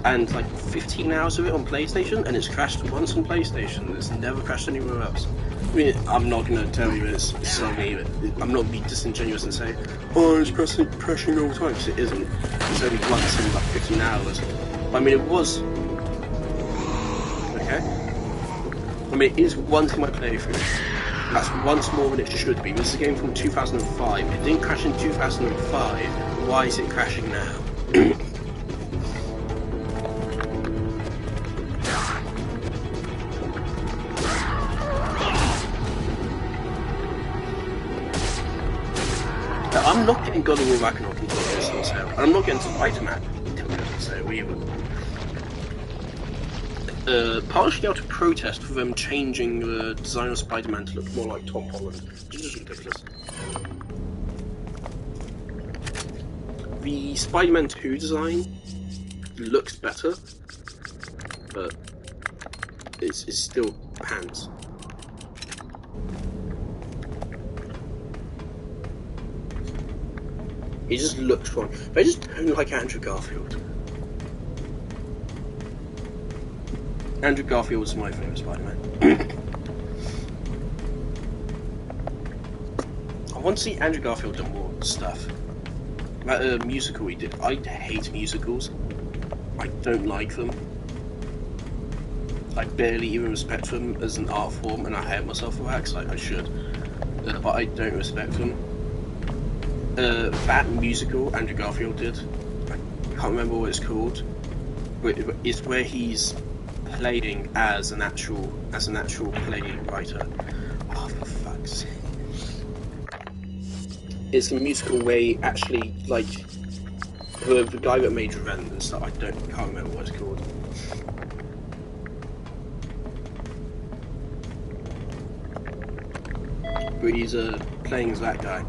and like 15 hours of it on PlayStation, and it's crashed once on PlayStation. It's never crashed anywhere else. I mean, I'm not going to tell you it's Sony, but I'm not going to be disingenuous and say, oh, it's crashing all the time, because it isn't. It's only once in like 15 hours. I mean, it was... okay? I mean, it is once in my playthrough. That's once more than it should be. This is a game from 2005. It didn't crash in 2005. Why is it crashing now? I'm not getting God of War Ragnarok until it goes on sale. And I'm not getting Spider-Man until it goes on sale either. partially out of protest for them changing the design of Spider-Man to look more like Tom Holland, which is ridiculous. The Spider-Man 2 design looks better, but it's still pants. He just looks wrong. I just don't like Andrew Garfield. Andrew Garfield is my favourite Spider-Man. I want to see Andrew Garfield do more stuff. That musical he did. I hate musicals. I don't like them. I barely even respect them as an art form, and I hate myself for that, because I should. But I don't respect them. That musical Andrew Garfield did, I can't remember what it's called, but it's where he's playing as an actual play writer. Oh, for fuck's sake. It's a musical where he actually, like, the guy that made Rent and stuff, can't remember what it's called. But he's playing as that guy.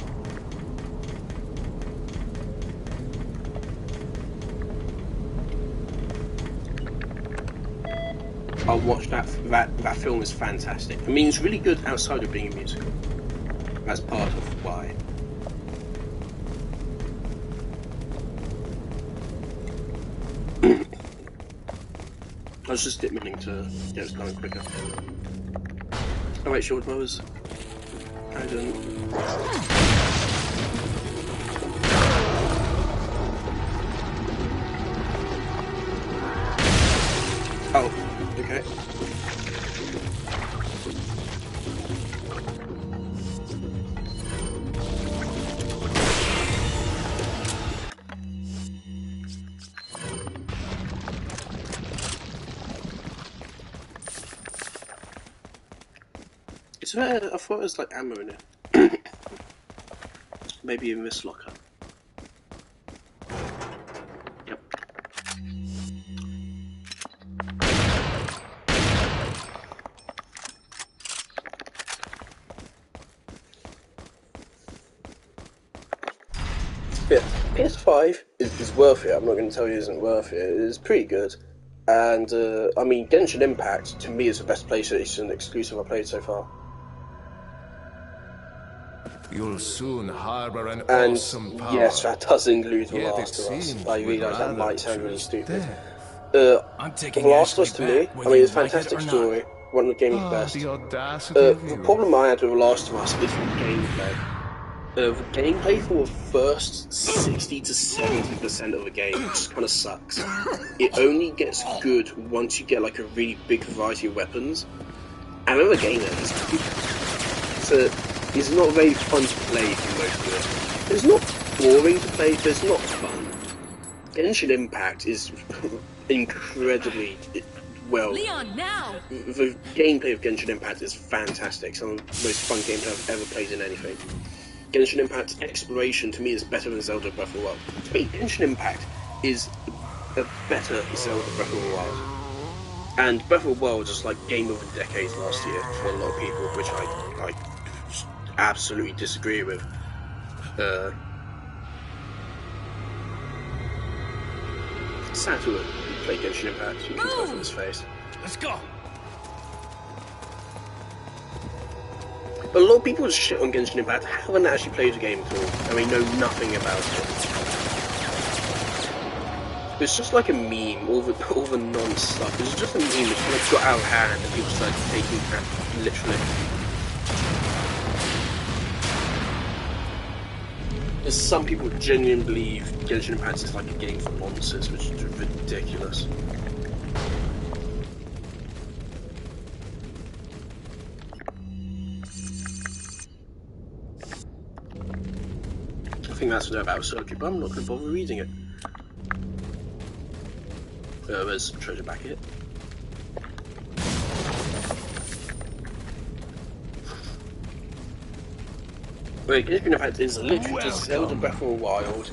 I'll watch that film is fantastic. I mean, it's really good outside of being a musical. That's part of why. I was just meaning to get it going quicker. Oh wait, Short Mowers. I didn't. Oh, okay. Is there, I thought it was like ammo in it. Maybe in this locker. Yep. Yeah, PS5 is worth it. I'm not going to tell you it isn't worth it. It's pretty good. And, I mean, Genshin Impact, to me, is the best PlayStation exclusive I've played so far. You'll soon harbor an And, awesome power. yes, that does include The Yet Last it of Us. seems I we'd realise that rather might sound really choose stupid. death. I'm The taking Last of Us, Ashley to me, back, I whether mean, you it's a like it fantastic or not. story. One of the game's best. The audacity of The you. problem I had with The Last of Us is the gameplay. The gameplay for the first 60 to 70% of the game just kind of sucks. It only gets good once you get like a really big variety of weapons. And then the game ends. It's not very fun to play for most of it. It's not boring to play, but it's not fun. Genshin Impact is incredibly well. Leon, now! The gameplay of Genshin Impact is fantastic. Some of the most fun gameplay I've ever played in anything. Genshin Impact's exploration to me is better than Zelda Breath of the Wild. To me, Genshin Impact is a better Zelda Breath of the Wild. And Breath of the Wild was just like game of the decade last year for a lot of people, which I absolutely disagree with. Satu played Genshin Impact, you can tell from his face. Let's go. But a lot of people just shit on Genshin Impact, haven't actually played the game at all, and they know nothing about it. It's just like a meme, all the non-stuff. It's just a meme that kind of got out of hand and people started taking that literally. There's some people genuinely believe Genshin Impact is like a game for monsters, which is ridiculous. I think that's about circuit, but I'm not going to bother reading it. There's a treasure packet. Wait, Genshin Impact is literally just Zelda Breath of the Wild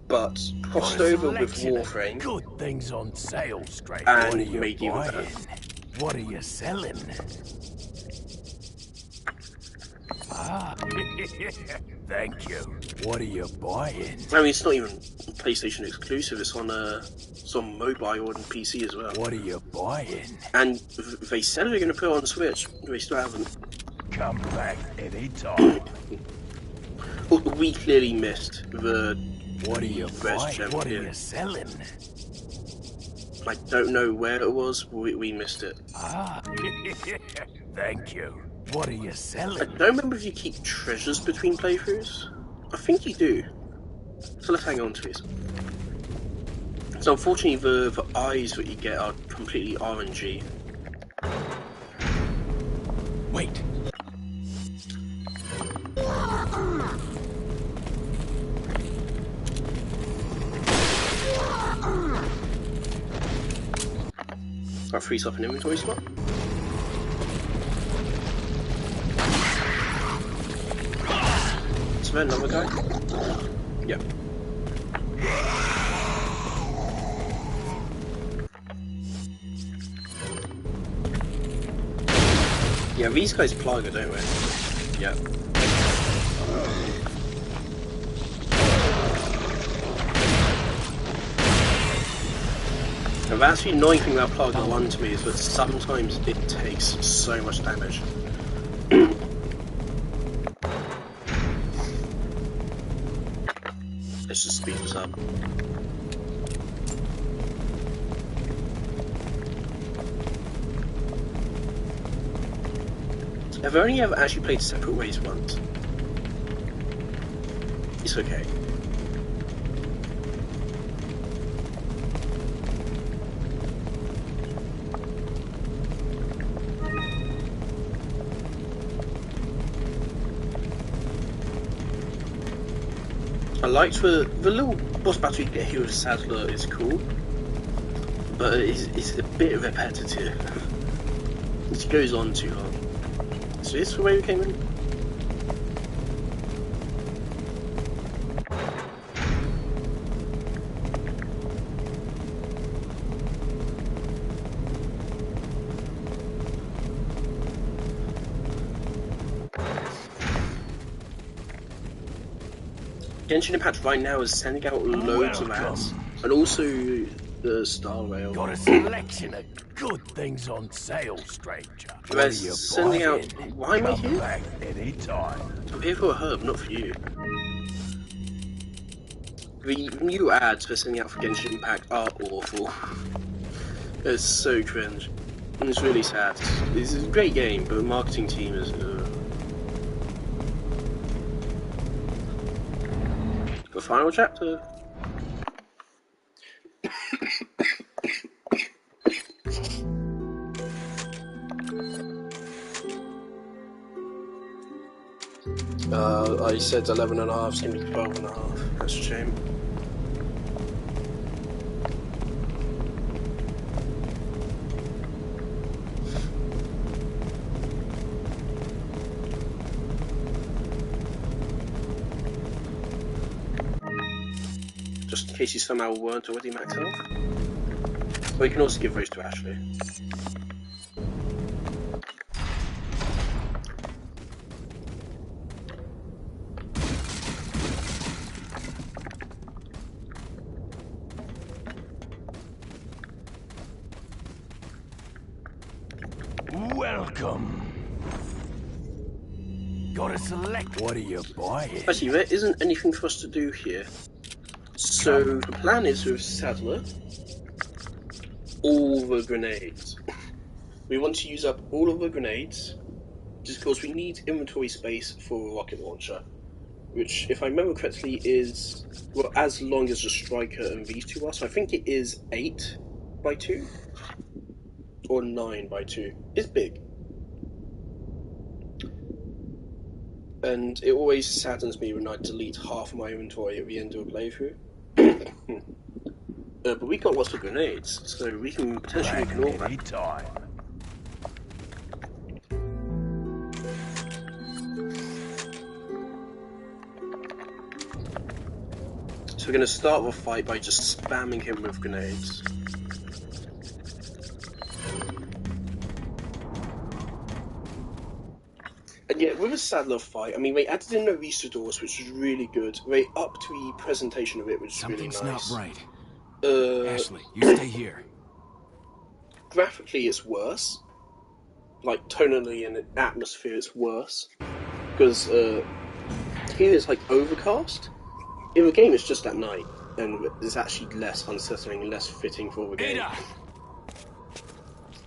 but crossed over with Warframe Good things on sale, stranger. and What are you made even buying? better. What are you selling? Ah, thank you. What are you buying? I mean, it's not even PlayStation exclusive. It's on mobile and PC as well. What are you buying? And they said they're going to put it on Switch. They still haven't. Come back anytime. We clearly missed the What are you Res buying? Gem What are here. you selling? I don't know where it was. We missed it. Ah, thank you. What are you I selling? don't remember if you keep treasures between playthroughs. I think you do. So let's hang on to it. So unfortunately, the eyes that you get are completely RNG. Wait. That frees up an inventory spot. So then another guy. Yep. Yeah, these guys plaga, don't we? Yep. Now, the actually annoying thing about Plaga 1 to me is that sometimes it takes so much damage. Let's just speed this up. I've only ever actually played Separate Ways once. It's okay. I liked the little boss battle you get here with Sadler is cool, but it's a bit repetitive. It goes on too long. So this is the way we came in? Genshin Impact right now is sending out loads of ads, and also the Star Rail. Got a selection of good things on sale, stranger. What They're are you sending buying? out. Why am I Come here? back anytime. I'm here for a herb, not for you. The new ads they're sending out for Genshin Impact are awful. It's so cringe. And it's really sad. It's a great game, but the marketing team is. The final chapter. I said 11.5, it's going to be 12.5. That's a shame. Just in case you somehow weren't already maxed out. Well, you can also give those to Ashley. Welcome. Gotta select. What are you buying? Actually, there isn't anything for us to do here. So the plan is with Sadler, all the grenades. We want to use up all of the grenades, just because we need inventory space for a rocket launcher, which, if I remember correctly, is well as long as the Striker and these two are. So I think it is 8 by 2 or 9 by 2. It's big. And it always saddens me when I delete half of my inventory at the end of a playthrough. But we got lots of grenades, so we can potentially ignore that. Anytime. So we're going to start the fight by just spamming him with grenades. And yeah, with a Sadler fight, I mean, they added in the Risa doors, which was really good. They upped the presentation of it, which is really nice. Something's not right. Ashley, you stay here. Graphically, it's worse. Like, tonally and atmosphere, it's worse. Because, here it's, like, overcast. In the game, it's just at night. And it's actually less unsettling and less fitting for the game.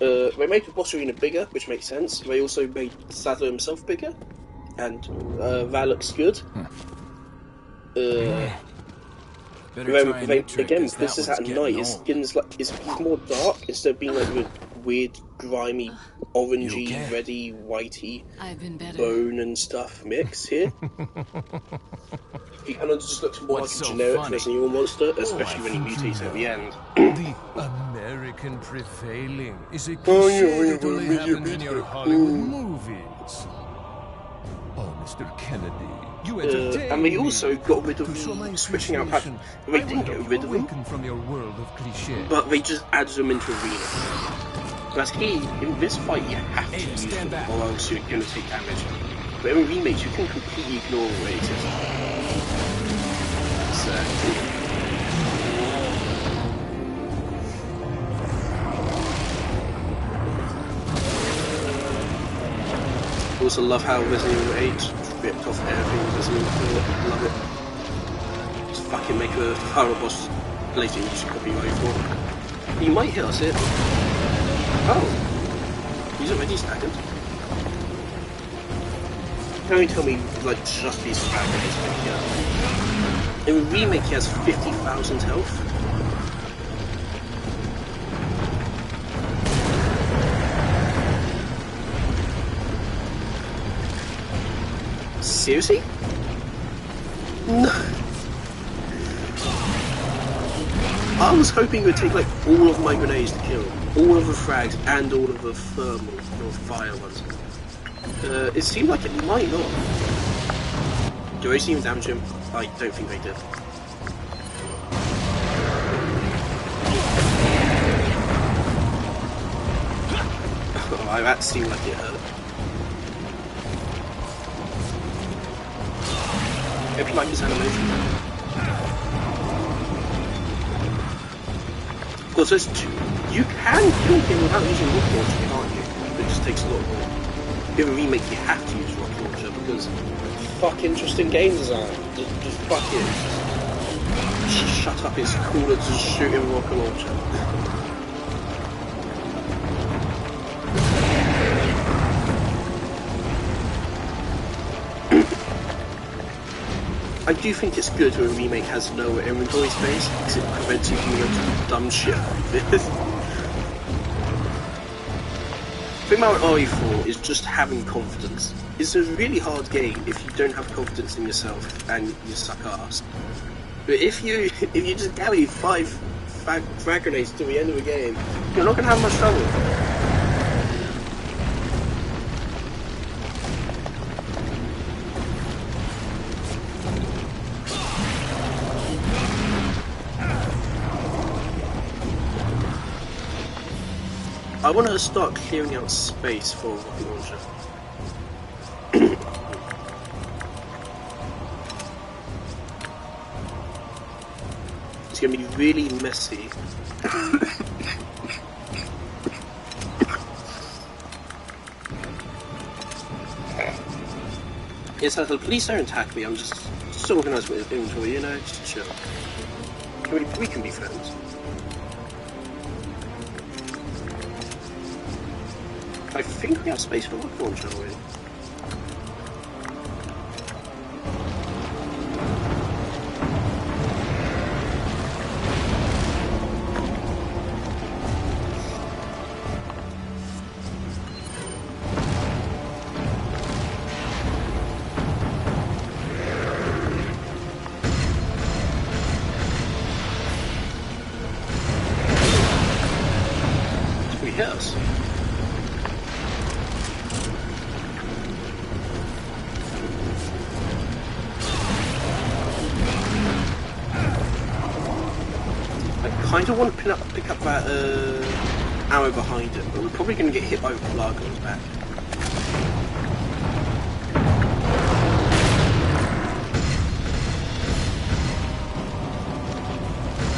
They made the boss arena bigger, which makes sense. They also made Sadler himself bigger. And, that looks good. Again, this is at night. His skin's like he's more dark instead of being like a weird, grimy, orangey, reddy, whitey bone and stuff mix here. He kind of just looks more like a generic Resident Evil monster, especially when he mutates at the end. The American prevailing is a cliché that only happens in your Hollywood movies. Oh, Mr. Kennedy. And they also got rid of the switching out pattern. They didn't get rid of them, from your world of cliché. but they just added them into arena. Whereas here, in this fight, you have to use them, or else you're going to take damage. But in remakes, you can completely ignore the way it is. So. Also love how Resident Evil 8 ripped off everything Resident Evil 4. Love it. Just fucking make a final boss later you just copyright for. You might hit us here. Oh! He's already staggered. Don't you tell me, like, just these fragments right here. In the remake, he has 50,000 health. Seriously? No. I was hoping it would take like all of my grenades to kill him. All of the frags and all of the thermal or fire ones. It seemed like it might not. Do I see him damage him? I don't think they did. Oh, that seemed like it hurt. Hope you like this animation. Of course, there's two. You can kill him without using rocket launcher, can't you? It just takes a lot more. In a remake, you have to use rocket launcher because fuck interesting game design. Just fuck it. Just shut up. It's cooler to shoot him with rocket launcher. I do think it's good when a remake has no inventory space, because it prevents you from doing dumb shit like this. The thing about RE4 is just having confidence. It's a really hard game if you don't have confidence in yourself and you suck ass. But if you just carry 5 frag grenades to the end of the game, you're not going to have much trouble. I want to start clearing out space for a rocket launcher. It's going to be really messy. Yes, please don't attack me. I'm just organised with inventory, you know, just chill. We can be friends. I think we have space for rocket launcher already. Did we hit us? kind of want to pick up that arrow behind it, but we're probably going to get hit by a plug on his back.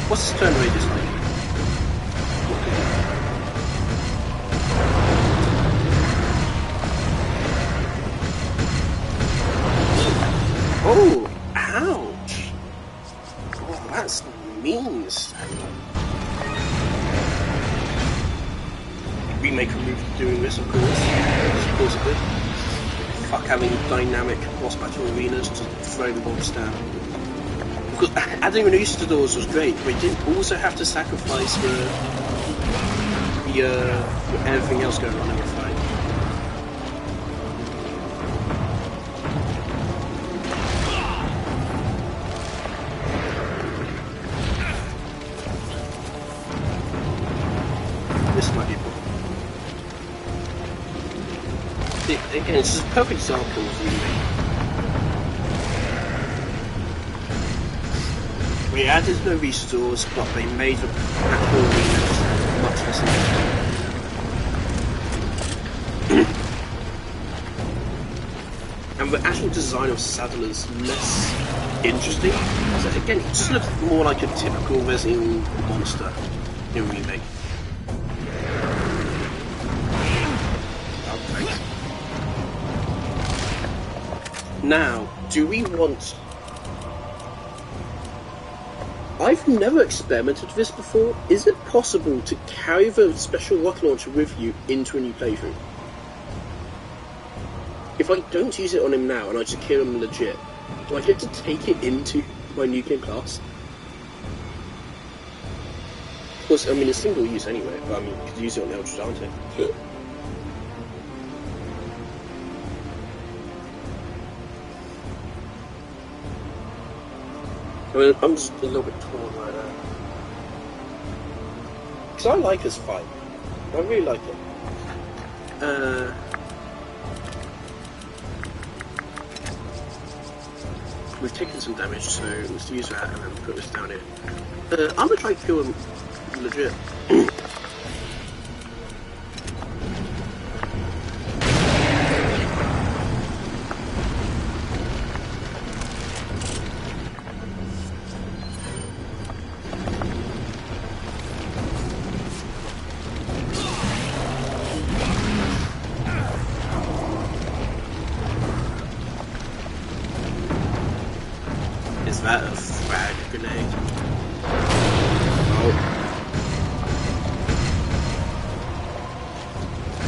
What's his turn radius like? Oh, ouch! Oh, that's mean. Remake a movie doing this, of course. Of course it would. Fuck having dynamic boss battle arenas to throw the mobs down. Because adding Renunciadors was great, but it didn't also have to sacrifice everything else going on in the fight. This might be a problem. Again, this is a perfect example of remake. We added no restores, but they made the actual arenas much less interesting. And the actual design of Saddle is less interesting. So again, it just looks more like a typical Resident Evil monster in remake. Now, do we want... I've never experimented with this before. Is it possible to carry the special rocket launcher with you into a new playthrough? If I don't use it on him now and I just kill him legit, do I get to take it into my new game class? Of course, I mean, it's single use anyway, but I mean, you could use it on the Ultra Dante. I mean, I'm just a little bit torn right now. Because I like this fight. I really like it. We've taken some damage, so let's use that and then put this down here. I'm gonna try to kill him legit. Is that a frag grenade? Oh.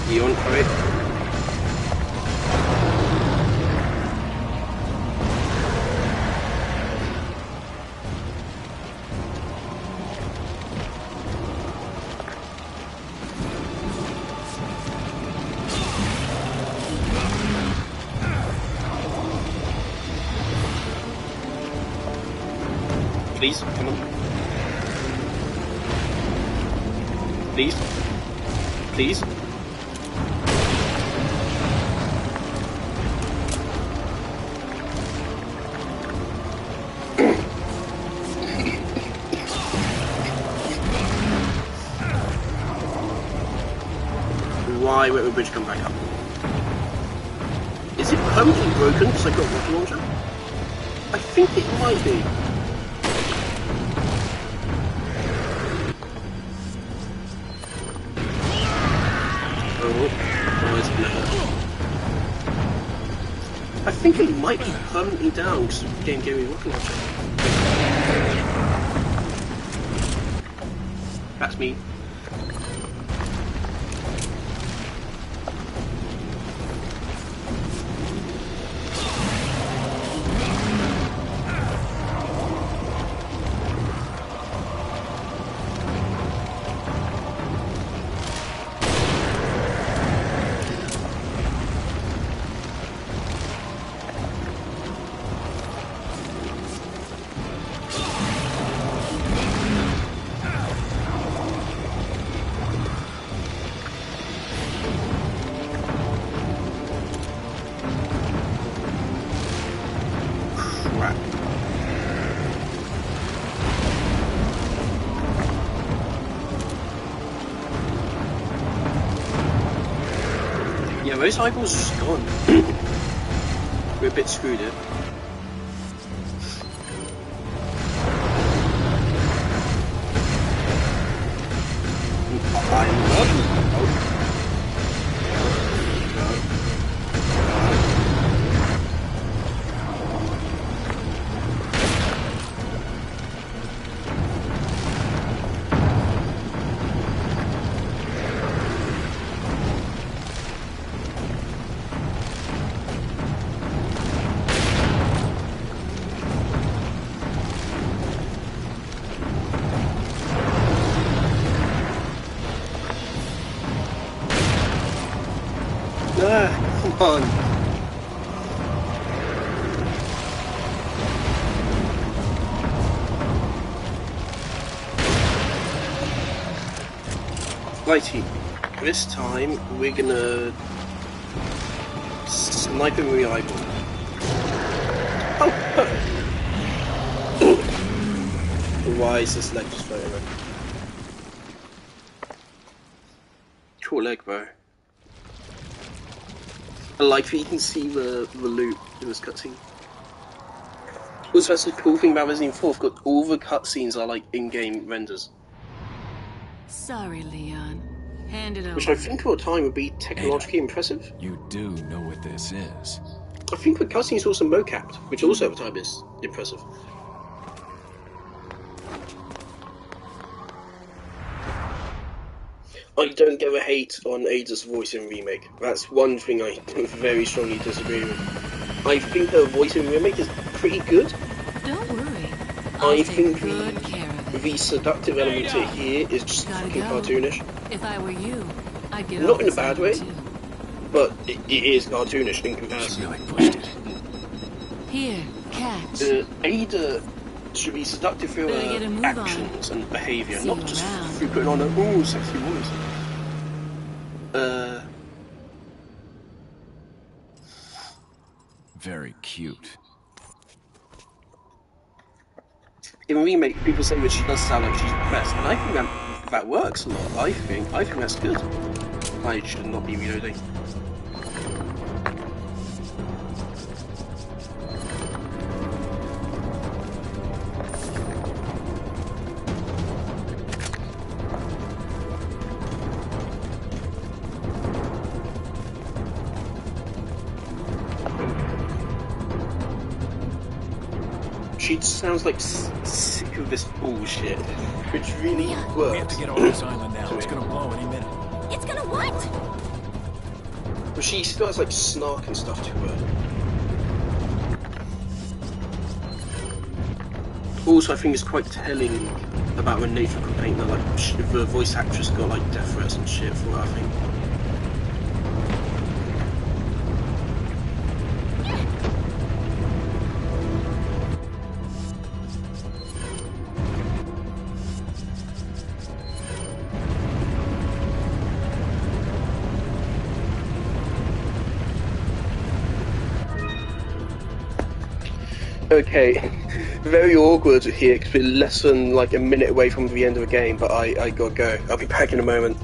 You on for it? Please, come on. Please. Please. Why won't the bridge come back up? Is it permanently broken because I got a rocket launcher? I think it might be. I think it might be permanently down because the game gave me a rocket launcher. That's me. those eyeballs just gone. We're a bit screwed here. Come on. Righty, this time we're gonna snipe him with the eyeball. Oh! Why is this leg just floating around? Cool leg, bro. I like that you can see the loop in this cutscene. Also, that's the cool thing about Resident Evil 4. All the cutscenes are like in-game renders. Sorry, Leon. Hand it over. Which I think at the time would be technologically impressive. You do know what this is. I think the cutscene is also mocapped, which also at the time is impressive. I don't give a hate on Ada's voice in remake. That's one thing I very strongly disagree with. I think her voice in remake is pretty good. Don't worry. I think the seductive element here is just fucking cartoonish. If I were you, I'd get Not in a bad way, but it is cartoonish in comparison. She really pushed it. Here, catch. Ada should be seductive through her actions and behaviour, See not you just around. through putting on a ooh sexy voice. Very cute. In remake, people say that she does sound like she's depressed, and I think that works a lot. I think that's good. I should not be reloading. She sounds like sick of this bullshit, which really works. We have to get off this island now. It's gonna blow any minute. It's gonna what? But she still has like snark and stuff to her. Also, I think it's quite telling about when Nathan complained that like the voice actress got like death threats and shit for it, I think. Okay, very awkward here because we're less than like a minute away from the end of the game, but I gotta go. I'll be back in a moment.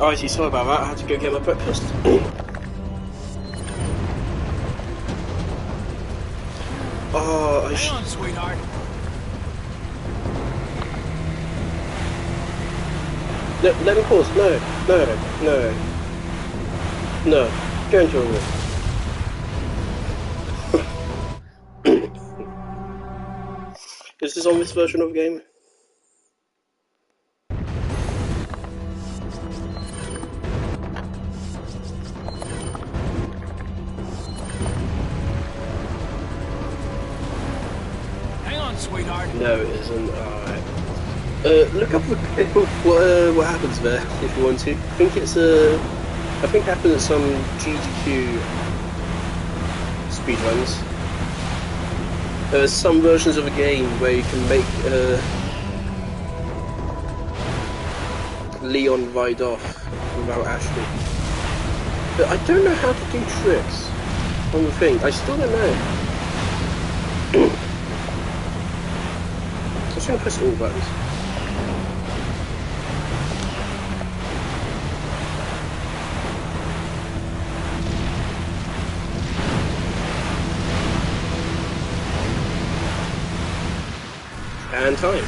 Oh, I see, sorry about that. I had to go get my breakfast. Oh, Hang on, sweetheart. Let me pause. No. No. Go into a room. Is this on this version of the game? Hang on, sweetheart. No, it isn't. Alright. Look up what happens there if you want to. I think it happens at some GDQ speedruns. There's some versions of a game where you can make Leon ride off without Ashley. But I don't know how to do tricks on the thing. I still don't know. I'm just going to press all buttons. And time.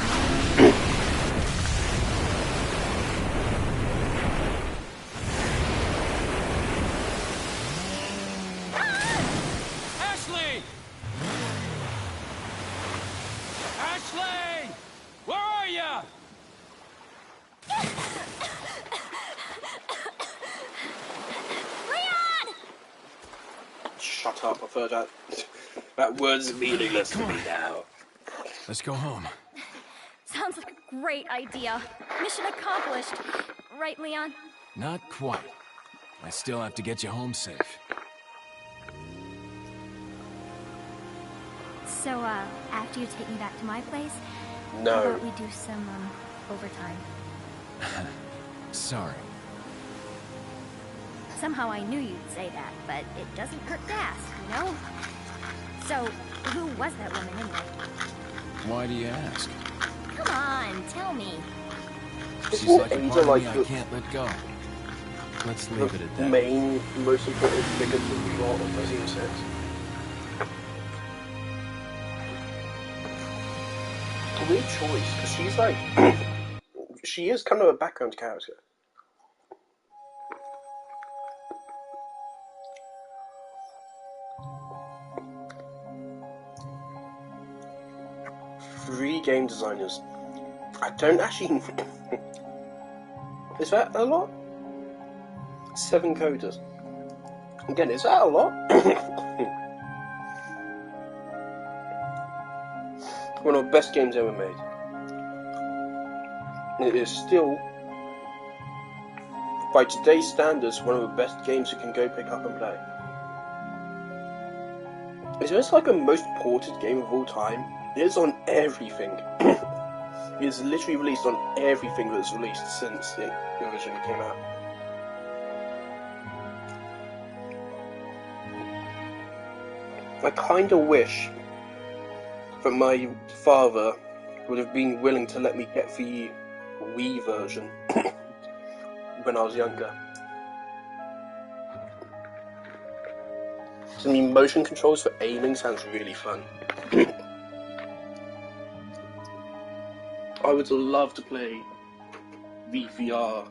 Ashley! Ashley! Where are you? Leon! Shut up, I've heard that. That word's meaningless to me now. Let's go home. Sounds like a great idea. Mission accomplished. Right, Leon? Not quite. I still have to get you home safe. So, after you take me back to my place, how No. about we do some, overtime? Sorry. Somehow I knew you'd say that, but it doesn't hurt to ask, you know? So, who was that woman anyway? Why do you ask? Come on, tell me. She's Isn't like a Ada part of like me I the- can't let go. Let's leave it at The that. main, most important figure to the plot of Resident 6. Weird choice, because she's like... she is kind of a background character. Three game designers. I don't actually... Is that a lot? 7 coders. Again, is that a lot? One of the best games ever made. It is still, by today's standards, one of the best games you can go pick up and play. It's just like a most ported game of all time. It is on everything. It is literally released on everything that's released since it originally came out. I kinda wish that my father would have been willing to let me get the Wii version when I was younger. I mean, motion controls for aiming sounds really fun. I would love to play the VR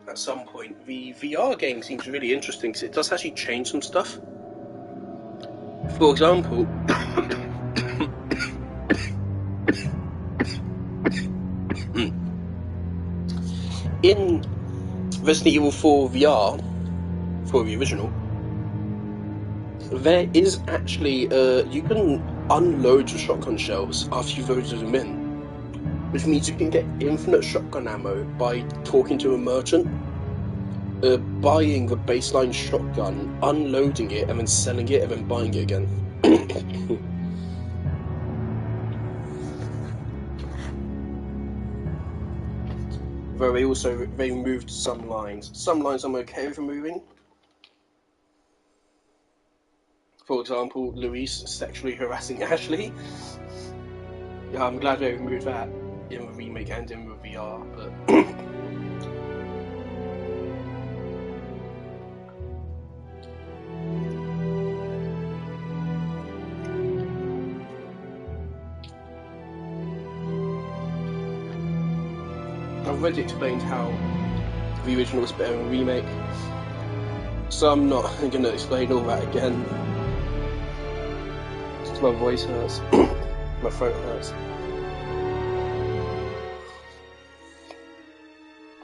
at some point. The VR game seems really interesting because it does actually change some stuff. For example, in Resident Evil 4 VR, for the original, there is actually, you can unload your shotgun shells after you've loaded them in, which means you can get infinite shotgun ammo by talking to a merchant, buying the baseline shotgun, unloading it, and then selling it, and then buying it again. Though they removed some lines. Some lines I'm okay with removing. For example, Luis sexually harassing Ashley. Yeah, I'm glad they removed that in the remake and in the VR, but already explained how the original is better than the remake, so I'm not going to explain all that again. My voice hurts. My throat hurts.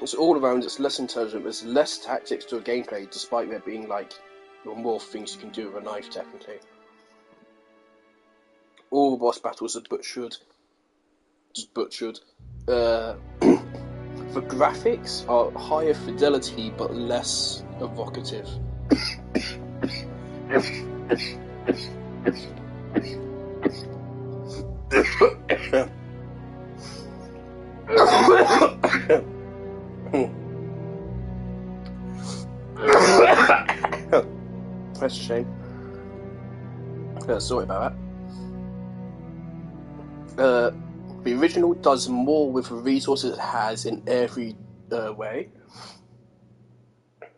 It's all around, it's less intelligent, there's less tactics to a gameplay, despite there being like more things you can do with a knife technically. All the boss battles are butchered. Just butchered. The graphics are higher fidelity but less evocative. That's a shame. Sorry about that. The original does more with the resources it has in every way.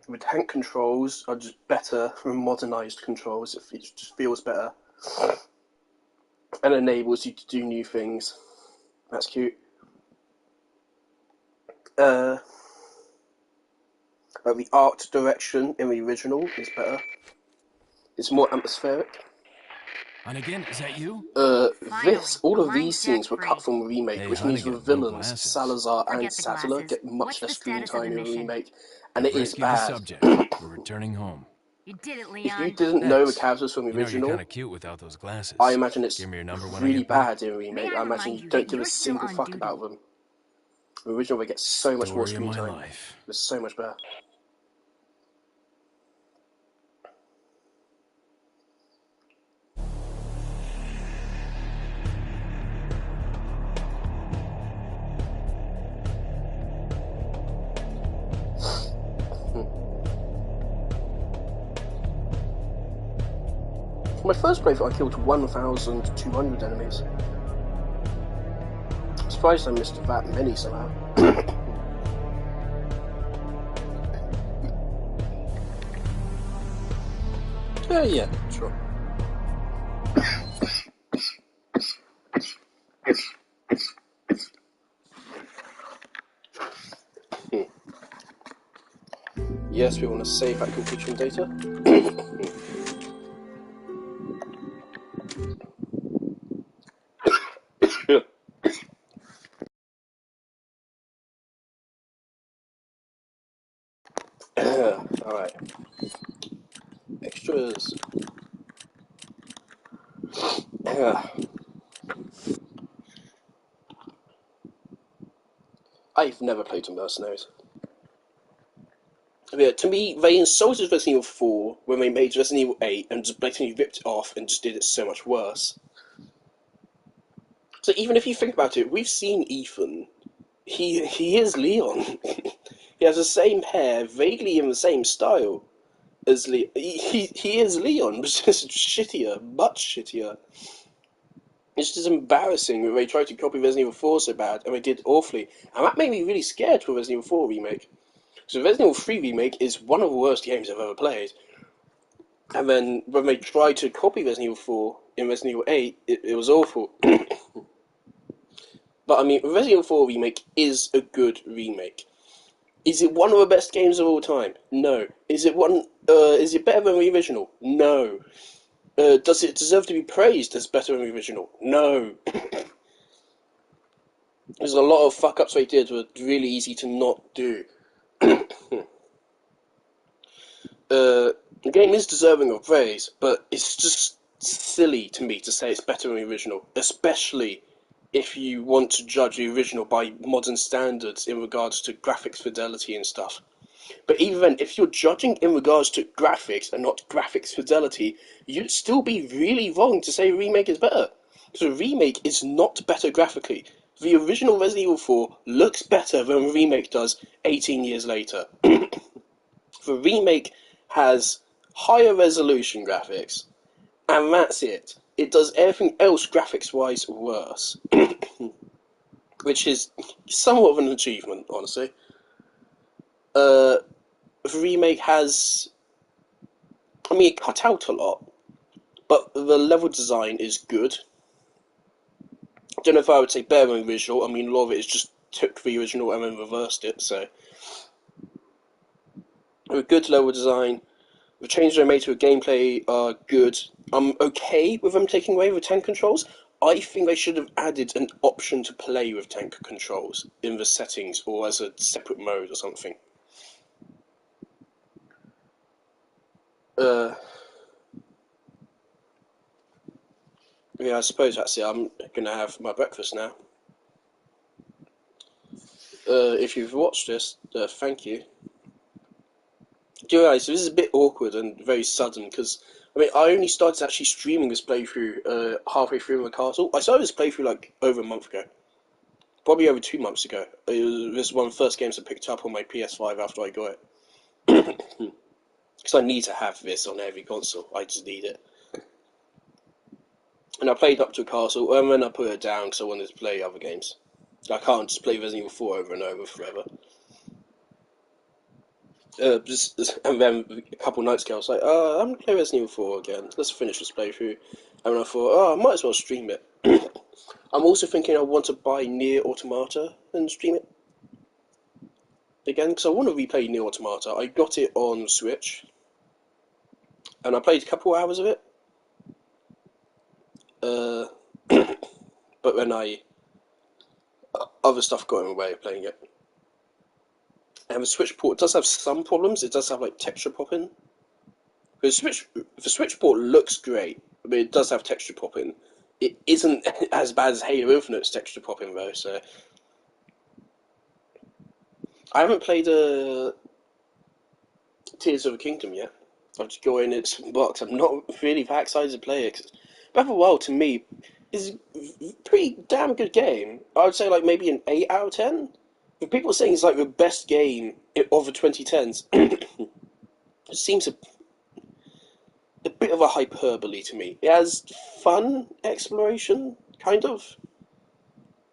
The tank controls are just better than modernised controls. It just feels better and enables you to do new things. That's cute. The art direction in the original is better. It's more atmospheric. And again, is that you? All of these scenes were cut from the remake, which means the villains, Salazar and Sattler, get much less screen time in the remake, and it is bad. We're returning home. You did it, Leon. If you didn't know the characters from the original, You're kind of cute without those glasses. I imagine it's Give me your number when I really get back. bad in the remake. I imagine you don't give a single fuck about them. The original, they get so much more screen time. It's so much better. For my first playthrough, I killed 1,200 enemies. I'm surprised I missed that many somehow. Yeah, sure. Yes, we want to save that completion data. Alright. Extras. I've never played some Mercenaries. Yeah, to me, they insulted Resident Evil 4 when they made Resident Evil 8 and just blatantly ripped it off and just did it so much worse. So even if you think about it, we've seen Ethan. He is Leon. He has the same hair, vaguely in the same style as Leon. He is Leon, but just shittier, much shittier. It's just embarrassing that they tried to copy Resident Evil 4 so bad, and they did awfully. And that made me really scared for Resident Evil 4 remake. So Resident Evil 3 remake is one of the worst games I've ever played. And then when they tried to copy Resident Evil 4 in Resident Evil 8, it was awful. But I mean, Resident Evil 4 remake is a good remake. Is it one of the best games of all time? No. Is it better than the original? No. Does it deserve to be praised as better than the original? No. There's a lot of fuck-ups they did that were really easy to not do. The game is deserving of praise, but it's just silly to me to say it's better than the original, especially if you want to judge the original by modern standards in regards to graphics fidelity and stuff. But even then, if you're judging in regards to graphics and not graphics fidelity, you'd still be really wrong to say a remake is better. Because a remake is not better graphically. The original Resident Evil 4 looks better than a remake does 18 years later. The remake has higher resolution graphics, and that's it. It does everything else graphics-wise worse. Which is somewhat of an achievement, honestly. The remake has... I mean, it cut out a lot, but the level design is good. I don't know if I would say better than the original. I mean, a lot of it is just took the original and then reversed it. So, with good level design, the changes they made to the gameplay are good. I'm okay with them taking away the tank controls. I think they should have added an option to play with tank controls in the settings or as a separate mode or something. Yeah, I suppose that's it. I'm gonna have my breakfast now. If you've watched this, thank you. Do you realise this is a bit awkward and very sudden because I mean I only started actually streaming this playthrough halfway through my castle. I started this playthrough like over a month ago, probably over 2 months ago. This was one of the first games I picked up on my PS5 after I got it. Because I need to have this on every console. I just need it. And I played up to a castle and then I put it down because I wanted to play other games. I can't just play Resident Evil 4 over and over forever. And then a couple nights ago I was like, I'm going to play Resident Evil 4 again. Let's finish this playthrough. And then I thought, I might as well stream it. I'm also thinking I want to buy Nier Automata and stream it again, because I want to replay Nier Automata. I got it on Switch, and I played a couple hours of it. But then other stuff got in the way of playing it. And the Switch port does have some problems. It does have like texture popping. The Switch port looks great, but it does have texture popping. It isn't as bad as Halo Infinite's texture popping though. So I haven't played Tears of the Kingdom yet. I've just got in its box. I'm not really that excited to play it. 'Cause Breath of the Wild to me is a pretty damn good game. I would say like maybe an 8 out of 10. If people are saying it's like the best game of the 2010s, it seems a bit of a hyperbole to me. It has fun exploration, kind of.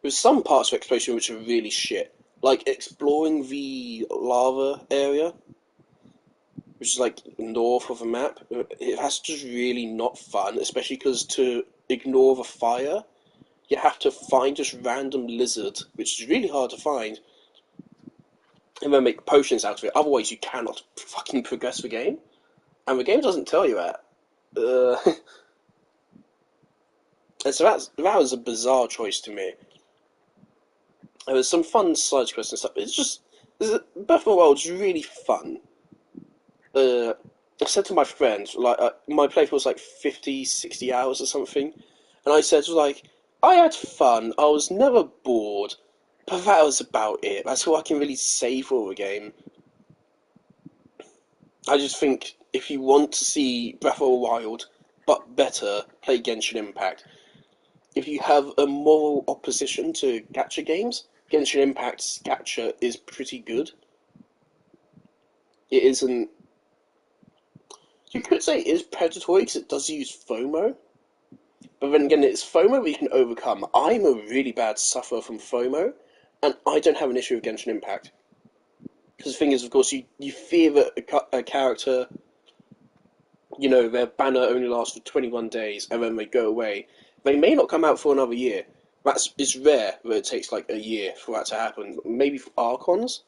There's some parts of exploration which are really shit. Like exploring the lava area, which is like north of the map. That's just really not fun, especially because to ignore the fire, you have to find this random lizard, which is really hard to find, and then make potions out of it. Otherwise, you cannot fucking progress the game. And the game doesn't tell you that. And so that was a bizarre choice to me. And there's some fun side quests and stuff. Breath of the Wild is really fun. I said to my friend, like, my playthrough was like 50, 60 hours or something, and I said, like, I had fun, I was never bored, but that was about it. That's all I can really say for the game. I just think if you want to see Breath of the Wild, but better, play Genshin Impact. If you have a moral opposition to gacha games, Genshin Impact's gacha is pretty good. It isn't... You could say it is predatory because it does use FOMO. But then again, it's FOMO we can overcome. I'm a really bad sufferer from FOMO, and I don't have an issue with Genshin Impact. Because the thing is, of course, you fear that a character, you know, their banner only lasts for 21 days, and then they go away. They may not come out for another year. It's rare that it takes like a year for that to happen. Maybe for Archons.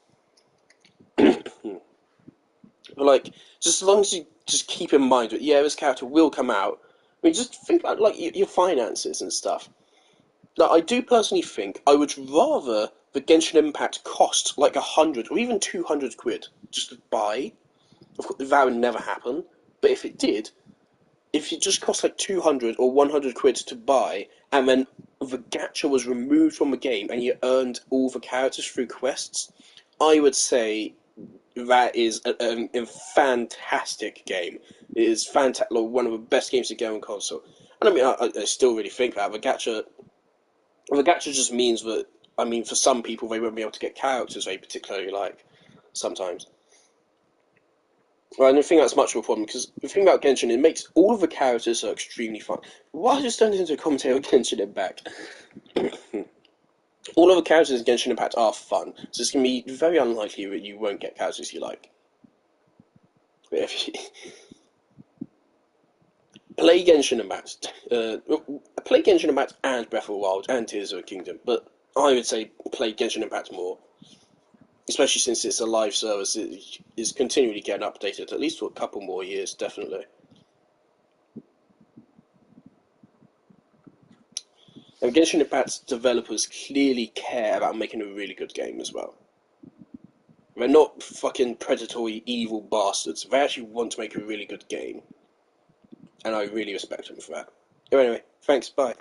But like, just as long as you just keep in mind that, yeah, this character will come out. I mean, just think about like your finances and stuff. Now, I do personally think I would rather the Genshin Impact cost like 100 or even 200 quid just to buy. Of course, that would never happen. But if it did, if it just cost like 200 or 100 quid to buy, and then the gacha was removed from the game and you earned all the characters through quests, I would say that is a fantastic game. It is fantastic, one of the best games to get on console. And I mean, I still really think that the gacha just means that, I mean, for some people they won't be able to get characters they particularly like sometimes. Well, I don't think that's much of a problem, because the thing about Genshin, it makes all of the characters are extremely fun. Why just turned into a commentary on Genshin Impact? All of the characters in Genshin Impact are fun, so it's going to be very unlikely that you won't get characters you like. But if you play Genshin Impact, play Genshin Impact and Breath of the Wild and Tears of the Kingdom, but I would say play Genshin Impact more. Especially since it's a live service, it is continually getting updated, at least for a couple more years, definitely. And Genshin Impact's developers clearly care about making a really good game as well. They're not fucking predatory, evil bastards. They actually want to make a really good game. And I really respect them for that. Anyway, thanks, bye.